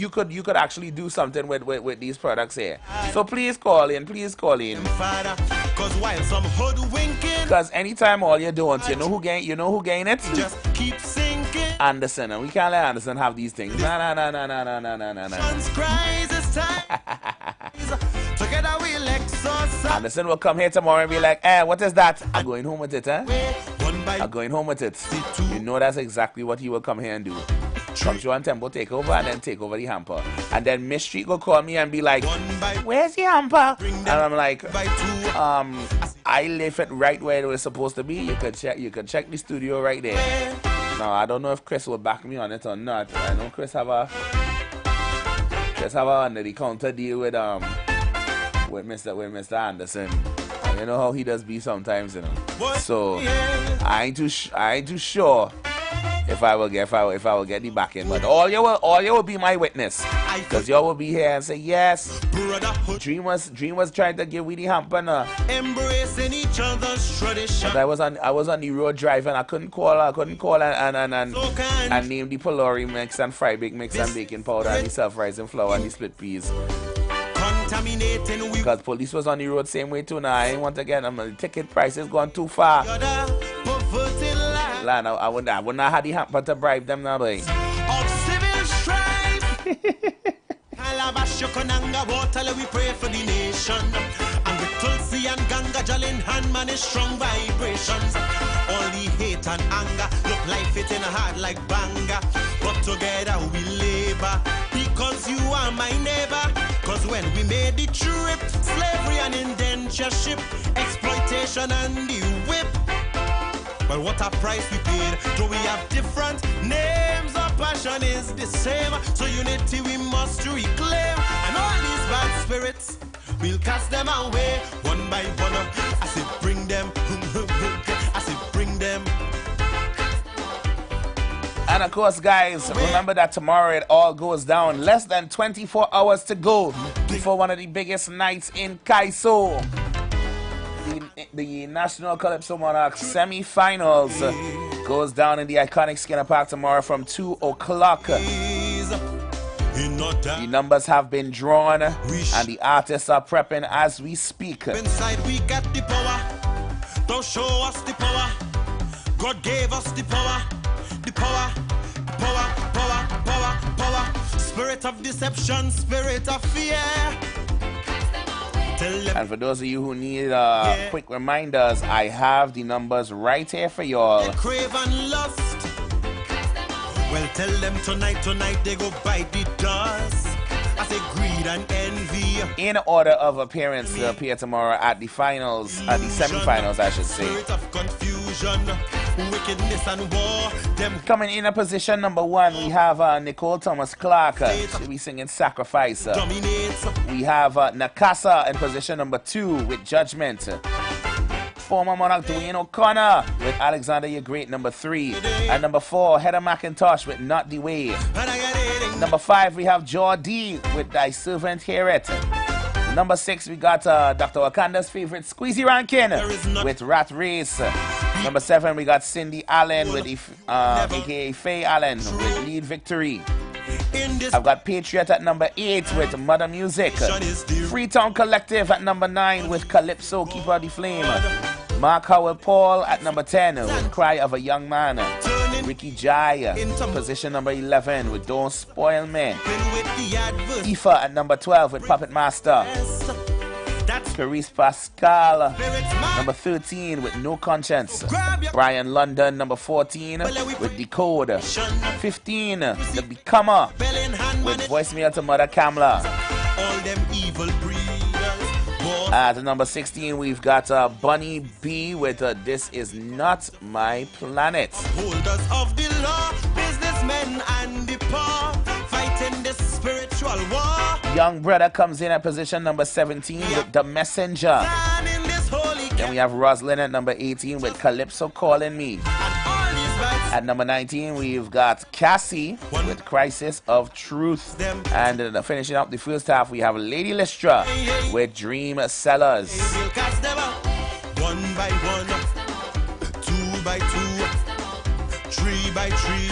actually do something with these products here. So please call in. Because anytime all you're doing, you know who gain it? Just keep sinking. Anderson, and we can't let Anderson have these things. No. Together we'll exercise. Anderson will come here tomorrow and be like, what is that? I'm going home with it, huh? I'm going home with it. You know that's exactly what he will come here and do. Come to on tempo, take over, and then take over the hamper. And then Miss Street will call me and be like, where's the hamper? And I'm like, I left it right where it was supposed to be. You could check the studio right there. Now I don't know if Chris will back me on it or not. I know Chris have a under the counter deal with Mr. Anderson. And you know how he does be sometimes, you know. So I ain't too sure if I will get the backing. But all you will be my witness, because y'all will be here and say yes. Dream was trying to give we the hamper now. Embracing each other's tradition. But I was on the road driving. I couldn't call and name the pylori mix and fry bake mix and baking powder and the self-rising flour and the split peas. Because police was on the road same way too now. I ain't want to get them. The ticket price is going too far. Land, I wouldn't have had the hamper to bribe them now, boy. Of civil strife. We pray for the nation. And with Tulsi and Ganga Jal in hand, man, is strong vibrations. All the hate and anger look like fit in a heart like banga. But together we labor, because you are my neighbor. Cause when we made the trip, slavery and indentureship, exploitation and the whip. But what a price we paid. Do we have different names? Our passion is the same. So unity we must reclaim. And all these bad spirits, we'll cast them away one by one. I say bring them. I say bring them. And of course, guys, remember that tomorrow it all goes down. Less than 24 hours to go before one of the biggest nights in Kaiso. The National Calypso Monarch semi-finals goes down in the iconic Skinner Park tomorrow from 2 o'clock. The numbers have been drawn and the artists are prepping as we speak. Inside we got the power. Don't show us the power. God gave us the power. The power. Spirit of deception, spirit of fear. And for those of you who need quick reminders, I have the numbers right here for y'all. They crave and lust. Well, tell them tonight they go bite the dust. I say greed and envy. In order of appearance to appear tomorrow at the finals, at the semi-finals, I should say. Spirit of confusion, wickedness and war. Them coming in at position number 1, we have Nicole Thomas Clark. She'll be singing Sacrifice. We have Nakasa in position number 2 with Judgment. Former Monarch Dwayne O'Connor with Alexander Your Great, number 3. And number 4, Heather McIntosh with Not the Way. Number 5, we have Jordi with Thy Servant Hear It. Number 6, we got Dr. Wakanda's favorite, Squeezy Rankin with Rat Race. Number 7, we got Cindy Allen with aka Faye Allen with Lead Victory. I've got Patriot at number 8 with Mother Music. Freetown Collective at number 9 with Calypso, Keeper of the Flame. Mark Howard Paul at number 10 with Cry of a Young Man. Ricky Jai, position number 11 with Don't Spoil Me. Ifa at number 12 with Puppet Master. Carice Pascal, number 13 with No Conscience. Brian London, number 14 with Decode. 15, The Becomer with Voicemail to Mother Kamla. All them evil breeders. At number 16, we've got Bunny B with This Is Not My Planet. Holders of the law, businessmen and the poor, fighting the spiritual war. Young Brother comes in at position number 17 with The Messenger. Then we have Roslyn at number 18 with Calypso Calling Me. At number 19, we've got Cassie with Crisis of Truth. And finishing up the first half, we have Lady Listra with Dream Sellers. One by one, two by two, three by three.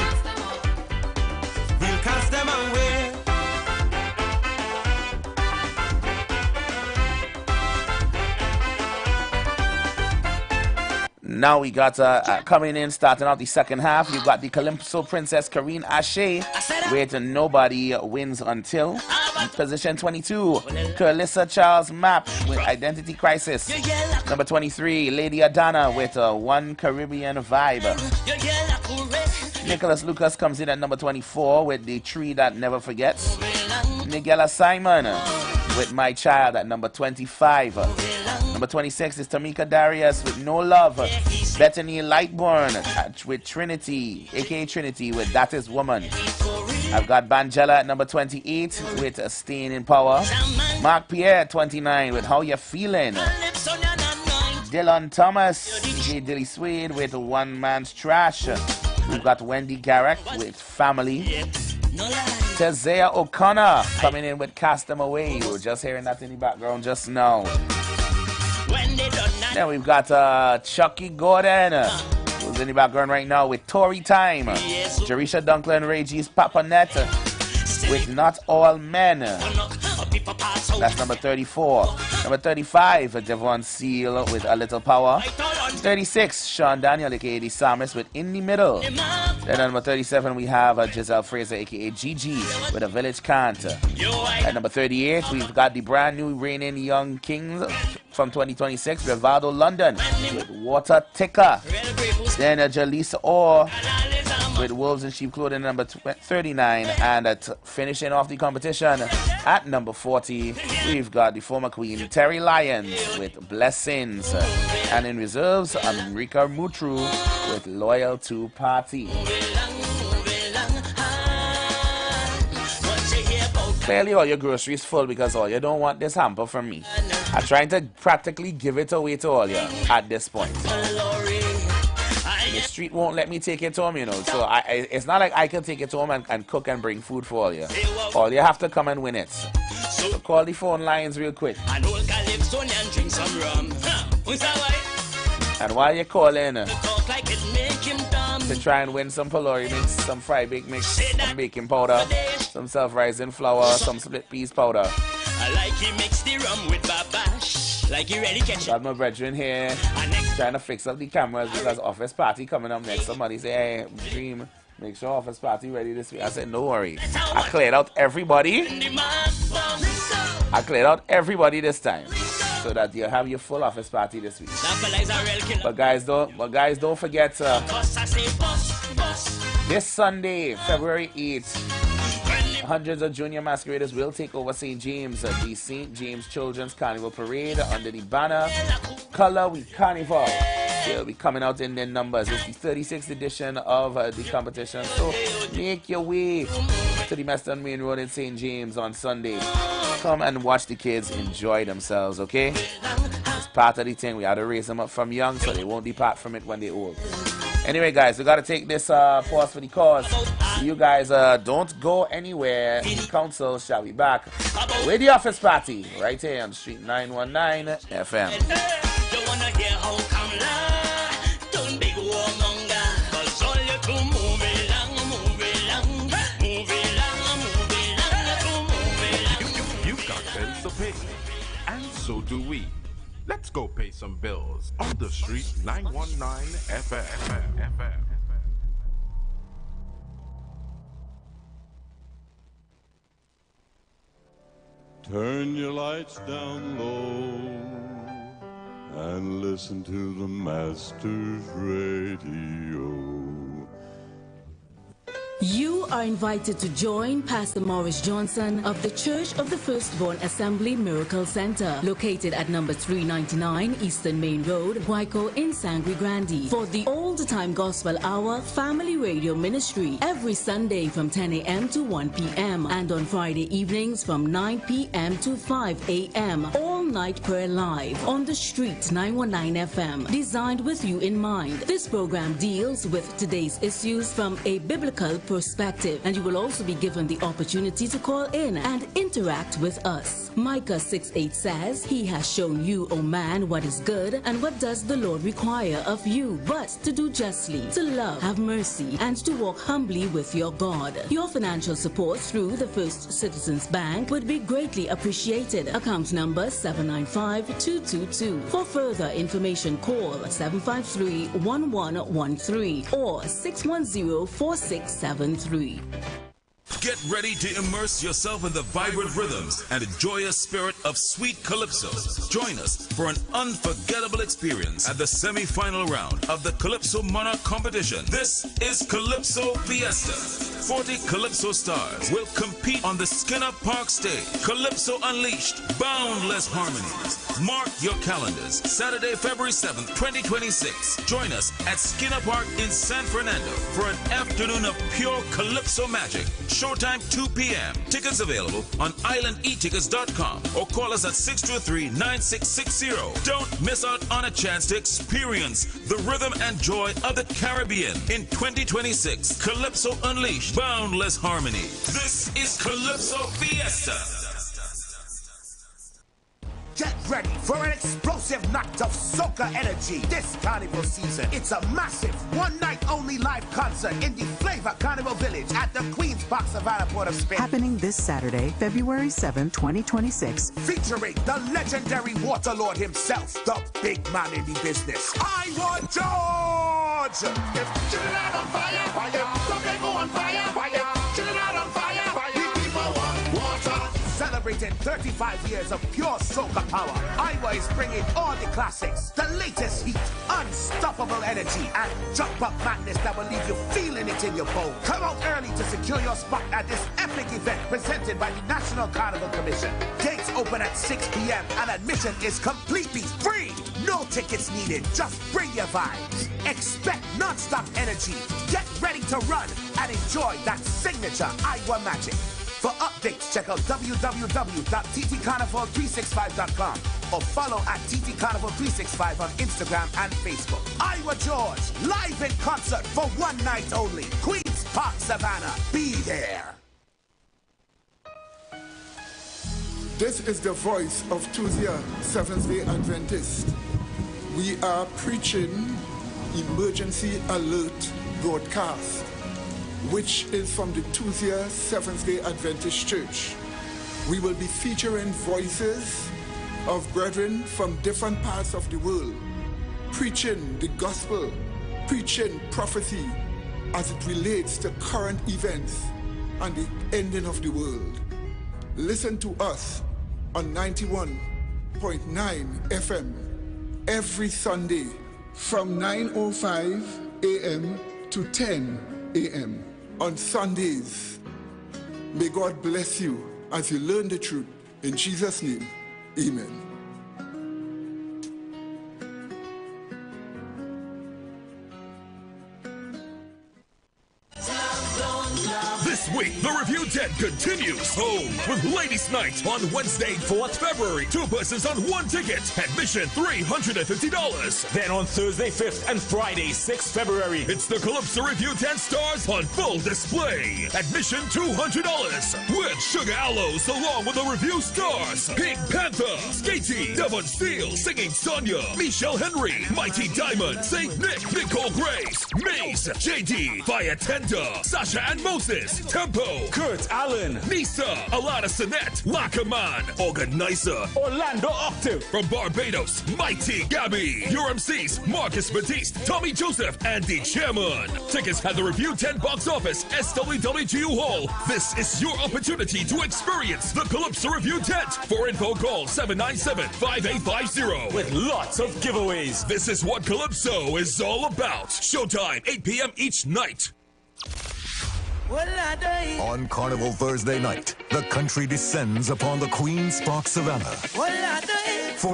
We'll cast them away. Now we got coming in, starting out the second half. You've got the Calypso Princess Karine Ashe with Nobody Wins Until. Position 22, Carlissa Charles Mapp with Identity Crisis. Number 23, Lady Adana with One Caribbean Vibe. Nicholas Lucas comes in at number 24 with The Tree That Never Forgets. Nigella Simon with My Child at number 25. Number 26 is Tamika Darius with No Love. Bethany Lightburn with Trinity, aka Trinity, with That Is Woman. I've got Bangela at number 28 with Staying in Power. Mark Pierre at 29 with How You Feeling. Dylan Thomas, J. Dilly Swede with One Man's Trash. We've got Wendy Garrick with Family. Tezea O'Connor coming in with Cast Them Away. You were just hearing that in the background just now. Then we've got Chucky Gordon, who's in the background right now with Tory Time. Jerisha Dunklin, Reggie's Papanet with Not All Men. That's number 34. Number 35, Devon Seal with A Little Power. 36, Sean Daniel, aka The Psalmist, with In the Middle. Then at number 37, we have Giselle Fraser, aka Gigi, with A Village Can't. At number 38, we've got the brand new reigning Young Kings from 2026, Rivaldo London with Water Ticker. Then Jalisa Orr with Wolves in Sheep Clothing, number 39. And finishing off the competition at number 40, we've got the former queen Terry Lyons with Blessings. And in reserves, Amrika Mutru with Loyal to Party. Clearly all your groceries full because all you don't want this hamper from me. I'm trying to practically give it away to all you at this point. The street won't let me take it home, you know. So it's not like I can take it home and cook and bring food for all you. All you have to come and win it. So call the phone lines real quick. And while you're calling to try and win some Pelori mix, some fry bake mix, some baking powder, some self-rising flour, some split peas powder. I like you mix the rum with babash. Like you ready catch got my brethren here trying to fix up the cameras because office party coming up next. Somebody say, hey, Dream, make sure office party ready this week. I said, no worry. I cleared out everybody. I cleared out everybody this time, so that you have your full office party this week. But guys, don't forget this Sunday, February 8th, hundreds of junior masqueraders will take over St. James at the St. James Children's Carnival Parade under the banner Color with Carnival. They'll be coming out in their numbers. It's the 36th edition of the competition, so make your way to the Meston Main Road in St. James on Sunday. Come and watch the kids enjoy themselves, okay? It's part of the thing. We had to raise them up from young so they won't depart from it when they're old. Anyway, guys, we got to take this pause for the cause. You guys don't go anywhere. The council shall be back with the office party right here on Street 919 FM. You wanna hear how come la? Don't big warmonger, 'cause all you to move along, You've got bills to pay, and so do we. Let's go pay some bills on the Street 919 FM. Turn your lights down low and listen to the Master's radio. You are invited to join Pastor Morris Johnson of the Church of the Firstborn Assembly Miracle Center, located at number 399 Eastern Main Road, Waiko in Sangre Grande, for the Old Time Gospel Hour Family Radio Ministry every Sunday from 10 a.m. to 1 p.m. and on Friday evenings from 9 p.m. to 5 a.m. All night prayer live on the street 919 FM, designed with you in mind. This program deals with today's issues from a biblical perspective, and you will also be given the opportunity to call in and interact with us. Micah 6:8 says, "He has shown you, O man, what is good, and what does the Lord require of you, but to do justly, to love, have mercy, and to walk humbly with your God." Your financial support through the First Citizens Bank would be greatly appreciated. Account number 795-222. For further information, call 753-1113 or 610-4673. Get ready to immerse yourself in the vibrant rhythms and enjoy a spirit of sweet calypso. Join us for an unforgettable experience at the semi-final round of the Calypso Monarch competition. This is Calypso Fiesta. 40 Calypso stars will compete on the Skinner Park stage. Calypso Unleashed, boundless harmonies. Mark your calendars. Saturday, February 7th, 2026. Join us at Skinner Park in San Fernando for an afternoon of pure Calypso magic. Showtime 2 p.m. Tickets available on islandetickets.com or call us at 623-9660. Don't miss out on a chance to experience the rhythm and joy of the Caribbean in 2026. Calypso Unleashed, boundless harmony. This is Calypso Fiesta. Get ready for an explosive night of soca energy this carnival season. It's a massive one-night-only live concert in the Flavor Carnival Village at the Queen's Park Savannah, Port of Spain. Happening this Saturday, February 7, 2026. Featuring the legendary Waterlord himself, the big man in the business, IWER George! If chillin' out on fire, fire, soca go on fire, fire, chillin' out on fire, fire, people want water. Celebrating 35 years of pure soca power, IWER is bringing all the classics, the latest heat, unstoppable energy, and jump-up madness that will leave you feeling it in your bones. Come out early to secure your spot at this epic event presented by the National Carnival Commission. Gates open at 6 p.m. and admission is completely free. No tickets needed, just bring your vibes. Expect non-stop energy. Get ready to run and enjoy that signature IWER magic. For updates, check out www.ttcarnival365.com or follow at ttcarnival365 on Instagram and Facebook. IWER George, live in concert for one night only. Queen's Park, Savannah. Be there. This is the voice of Tuesday Seventh-day Adventist. We are preaching Emergency Alert broadcast, which is from the Tuesday Seventh-day Adventist Church. We will be featuring voices of brethren from different parts of the world, preaching the gospel, preaching prophecy as it relates to current events and the ending of the world. Listen to us on 91.9 FM every Sunday from 9:05 a.m. to 10 a.m. on Sundays. May God bless you as you learn the truth. In Jesus' name, amen. This week, the Review 10 continues. Home with Ladies' Night on Wednesday, 4th February. 2 persons on 1 ticket. Admission $350. Then on Thursday, 5th and Friday, 6th February, it's the Calypso Review 10 stars on full display. Admission $200. With Sugar Aloes along with the Review stars. Pink Panther, Skatey, Devon Steele, Singing Sonia, Michelle Henry, Mighty Diamond, Saint Nick, Nicole Grace, Mace, JD, Fire Tender, Sasha and Moses, Tempo, Kurt Allen, Allen, Nisa, Alana Sinette, Lackaman, Organizer, Orlando Octave. From Barbados, Mighty Gabby. Your MCs, Marcus Batiste, Tommy Joseph, and the Chairman. Tickets at the Review 10 box office, SWWGU Hall. This is your opportunity to experience the Calypso Review tent. For info, call 797-5850. With lots of giveaways. This is what Calypso is all about. Showtime, 8 p.m. each night. On Carnival Thursday night, the country descends upon the Queen's Park Savannah for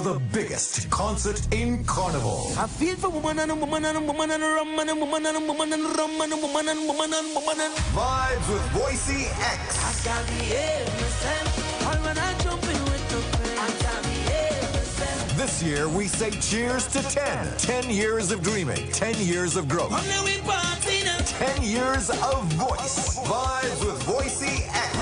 the biggest concert in Carnival. I feel for woman and woman and woman and rum and woman and woman and rum and woman and woman and woman and Vibes with Boise X. I got the innocent. All when I jump in with the pain. I got the innocent. This year we say cheers to 10. 10 years of dreaming, 10 years of growth. 10 years of voice. Vibes with Boise X.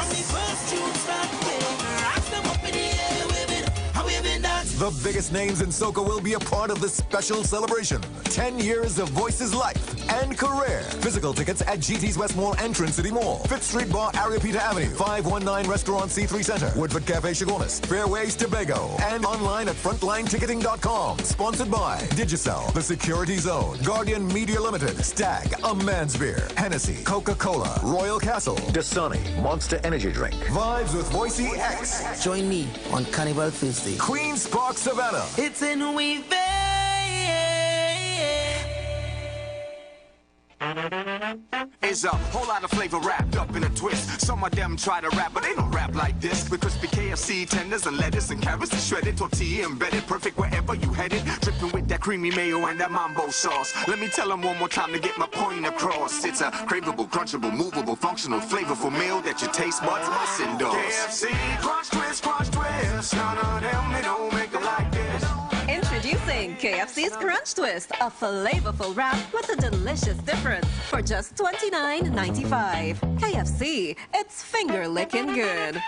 The biggest names in soca will be a part of this special celebration. 10 years of Voice's life and career. Physical tickets at GT's West Mall Entrance City Mall, 5th Street Bar, Ariapita Avenue, 519 Restaurant C3 Center, Woodford Cafe Chagonis, Fairways Tobago, and online at frontlineticketing.com. Sponsored by Digicel, The Security Zone, Guardian Media Limited, Stag, A Man's Beer, Hennessy, Coca-Cola, Royal Castle, Dasani, Monster Energy Drink. Vibes with Boise X. Join me on Carnival Thursday. Queen's Park Savannah. It's in we It's a whole lot of flavor wrapped up in a twist. Some of them try to rap, but they don't rap like this. With crispy KFC tenders and lettuce and carrots and shredded tortilla embedded, perfect wherever you headed. Dripping with that creamy mayo and that mambo sauce. Let me tell them one more time to get my point across. It's a craveable, crunchable, movable, functional, flavorful meal that your taste buds must endorse. KFC, crunch twist, crunch twist. None of them, they don't make it like this. Introducing KFC's Crunch Twist, a flavorful wrap with a delicious difference for just $29.95. KFC, it's finger-licking good.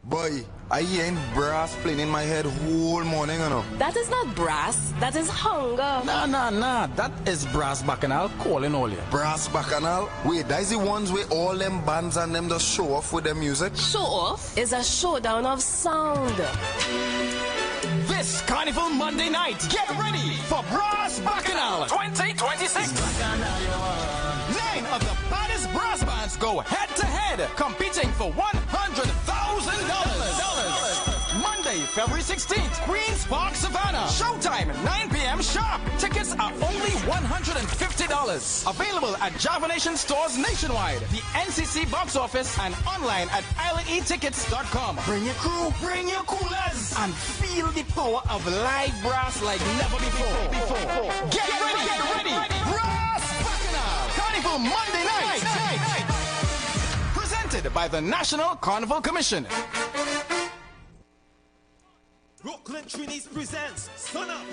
Boy, I ain't brass playing in my head whole morning, you know. That is not brass, that is hunger. Nah, that is brass bacchanal calling all you. Brass bacchanal? Wait, that is the ones where all them bands and them just show off with their music? Show off is a showdown of sound. This Carnival Monday night, get ready for Brass Bacchanal 2026. 9 of the baddest brass bands go head to head, competing for $100,000. Monday, February 16th, Queen's Park Savannah. Showtime, 9 p.m. sharp. Tickets are only $150. Available at Java Nation stores nationwide, the NCC box office, and online at islandetickets.com. Bring your crew, bring your coolers, and feel the power of live brass like never before. Get ready. Brass Bacchanal Carnival Monday night. Presented by the National Carnival Commission. Brooklyn Trinities presents Sun Up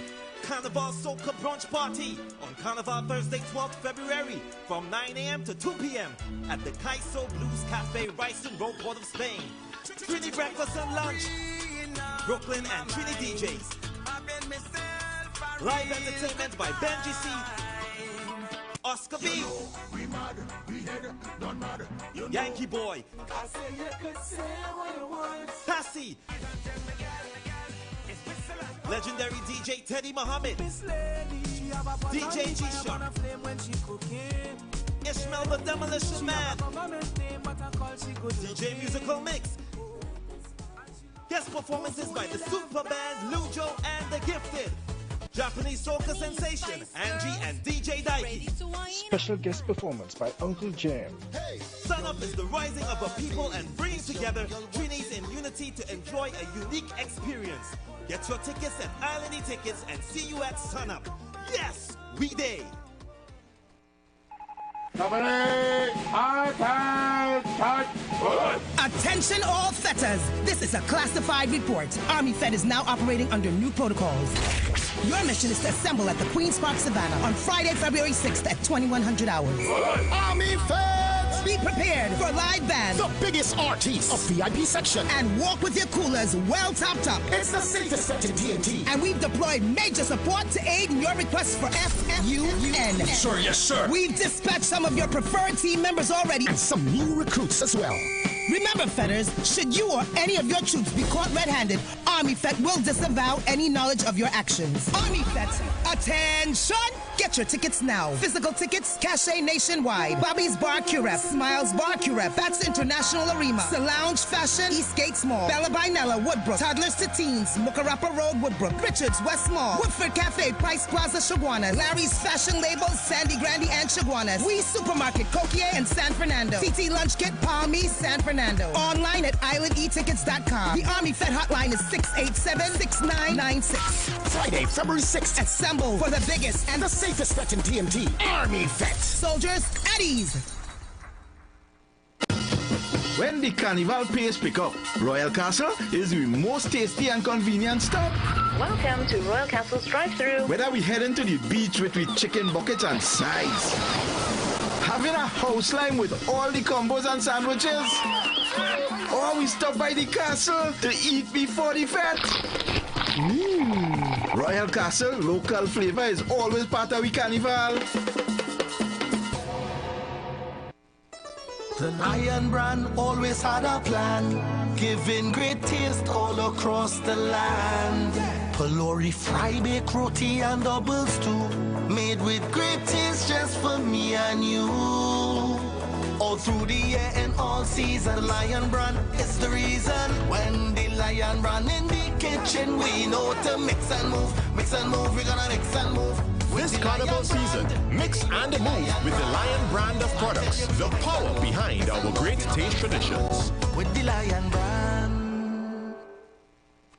Carnival Soca Brunch Party on Carnival Thursday, 12th February from 9 a.m. to 2 p.m. at the Kaiso Blues Cafe, Ryston Road, Port of Spain. Trini breakfast and lunch. Brooklyn and Trini DJs. Live entertainment by Benji C. Oscar B. Yankee Boy. Passy. Legendary DJ Teddy Muhammad, DJ G-Shock, Ishmael the Demolition Man, DJ Musical Mix. Guest performances by the super band Lujo and the Gifted, Japanese soca sensation Angie and DJ Daiki. Special guest performance by Uncle Jam. Sun Up is the rising of a people and bringing together Trinis in unity to enjoy a unique experience. Get your tickets at Island Tickets and see you at Sun Up. Yes, we day. Attention all fetters. This is a classified report. Army Fed is now operating under new protocols. Your mission is to assemble at the Queen's Park Savannah on Friday, February 6th at 2100 hours. Army Feds! Be prepared for live bands, the biggest artists of VIP section, and walk with your coolers well topped up. It's the safest bet in TNT. And we've deployed major support to aid in your request for FFUN. Sir, yes, sir. We've dispatched some of your preferred team members already, and some new recruits as well. Remember, Fetters, should you or any of your troops be caught red-handed, Army Fet will disavow any knowledge of your actions. Army Fet, attention! Get your tickets now. Physical tickets, cachet nationwide. Bobby's Bar Curep, Smiles Bar Curep, Bats International Arena, Lounge Fashion, Eastgate Mall, Bella Binella, Woodbrook, Toddlers to Teens, Mukarapa Road, Woodbrook, Richards, West Mall, Woodford Cafe, Price Plaza, Chaguanas, Larry's Fashion Labels, Sandy Grandy and Chaguanas, We Supermarket, Coquier and San Fernando, TT Lunch Kit, Palmy, San Fernando. Online at islandetickets.com. The Army Fed hotline is 687-6996. Friday, February 6th. Assemble for the biggest and the safest bet in TNT. Army Fet. Soldiers at ease. When the carnival pace pick up, Royal Castle is the most tasty and convenient stop. Welcome to Royal Castle's drive-thru. Whether we heading to the beach with chicken buckets and sides, having a house line with all the combos and sandwiches, or we stop by the castle to eat before the fete. Royal Castle local flavor is always part of the carnival. The Lion brand always had a plan, giving great taste all across the land. Pelori fry, bake roti and double stew, made with great taste just for me and you. All through the year and all season, Lion brand is the reason. When the Lion brand in the kitchen, we know to mix and move, we're gonna mix and move. This carnival season, mix and move with the Lion brand of products, the power behind our great taste traditions. With the Lion brand.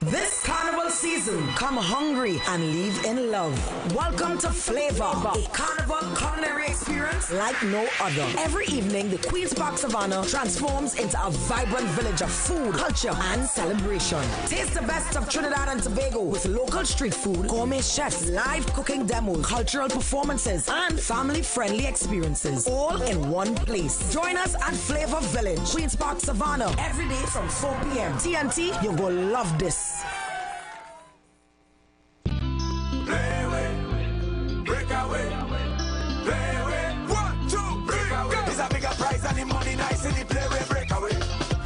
This carnival season, come hungry and leave in love. Welcome to Flavor, a carnival culinary experience like no other. Every evening, the Queen's Park Savannah transforms into a vibrant village of food, culture, and celebration. Taste the best of Trinidad and Tobago with local street food, gourmet chefs, live cooking demos, cultural performances, and family-friendly experiences, all in one place. Join us at Flavor Village, Queen's Park Savannah, every day from 4 p.m. TNT, you're gonna love this. And the money nice in the play way breakaway.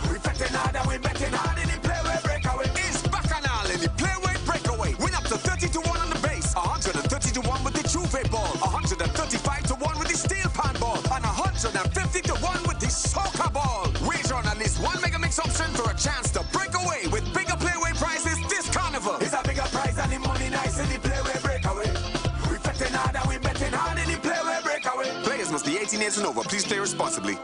We betting hard and we betting hard in the play way breakaway. It's bacchanal in the play way breakaway. Win up to 30-1 on the base, 130-1 with the Juve ball, 135-1 with the steel pan ball, and 150-1 with the soccer ball. Wager on at least one mega mix option for a chance to break away with bigger play way prizes this carnival. It's a bigger prize and the money nice in the play way breakaway. We betting hard and we betting hard in the play way breakaway. Players must be 18 years and over. Please play responsibly.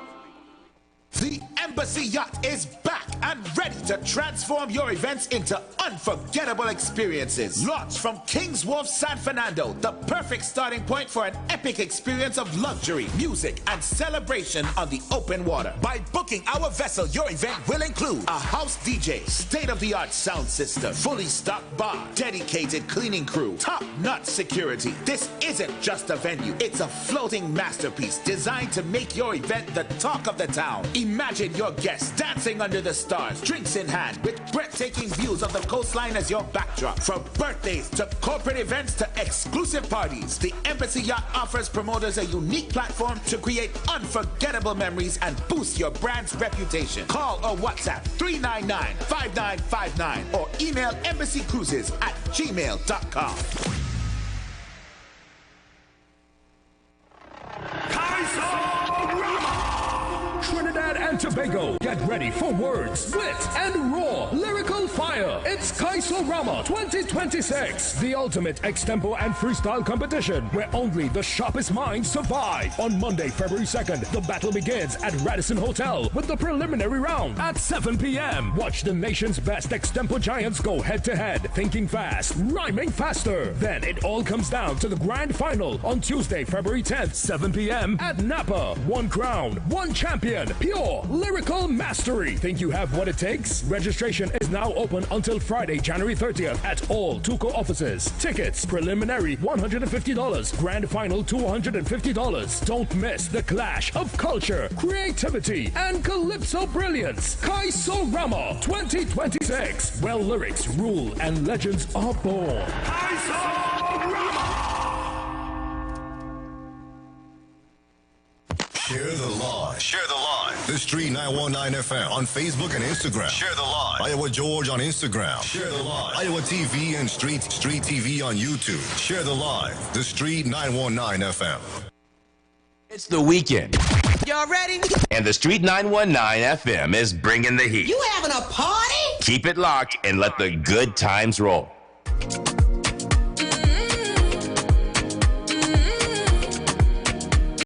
The Embassy Yacht is back and ready to transform your events into unforgettable experiences. Launched from King's Wharf, San Fernando, the perfect starting point for an epic experience of luxury, music, and celebration on the open water. By booking our vessel, your event will include a house DJ, state-of-the-art sound system, fully stocked bar, dedicated cleaning crew, top-notch security. This isn't just a venue, it's a floating masterpiece designed to make your event the talk of the town. Imagine your guests dancing under the stars, drinks in hand, with breathtaking views of the coastline as your backdrop. From birthdays to corporate events to exclusive parties, the Embassy Yacht offers promoters a unique platform to create unforgettable memories and boost your brand's reputation. Call or WhatsApp 399-5959 or email embassycruises@gmail.com. Trinidad and Tobago, get ready for words, split, and raw lyrical fire. It's Kaisorama 2026, the ultimate extempo and freestyle competition where only the sharpest minds survive. On Monday, February 2nd, the battle begins at Radisson Hotel with the preliminary round at 7 p.m. Watch the nation's best extempo giants go head-to-head, thinking fast, rhyming faster. Then it all comes down to the grand final on Tuesday, February 10th, 7 p.m. at Napa. One crown, one champion, pure Lyrical Mastery. Think you have what it takes? Registration is now open until Friday, January 30th at all Tuco offices. Tickets, preliminary $150, grand final $250. Don't miss the clash of culture, creativity, and calypso brilliance. Kaisorama 2026, where lyrics rule and legends are born. Share the live. Share the live. The Street 919 FM on Facebook and Instagram. Share the live. Iowa George on Instagram. Share the live. Iowa TV and Street TV on YouTube. Share the live. The Street 919 FM. It's the weekend. Y'all ready? And the Street 919 FM is bringing the heat. You having a party? Keep it locked and let the good times roll.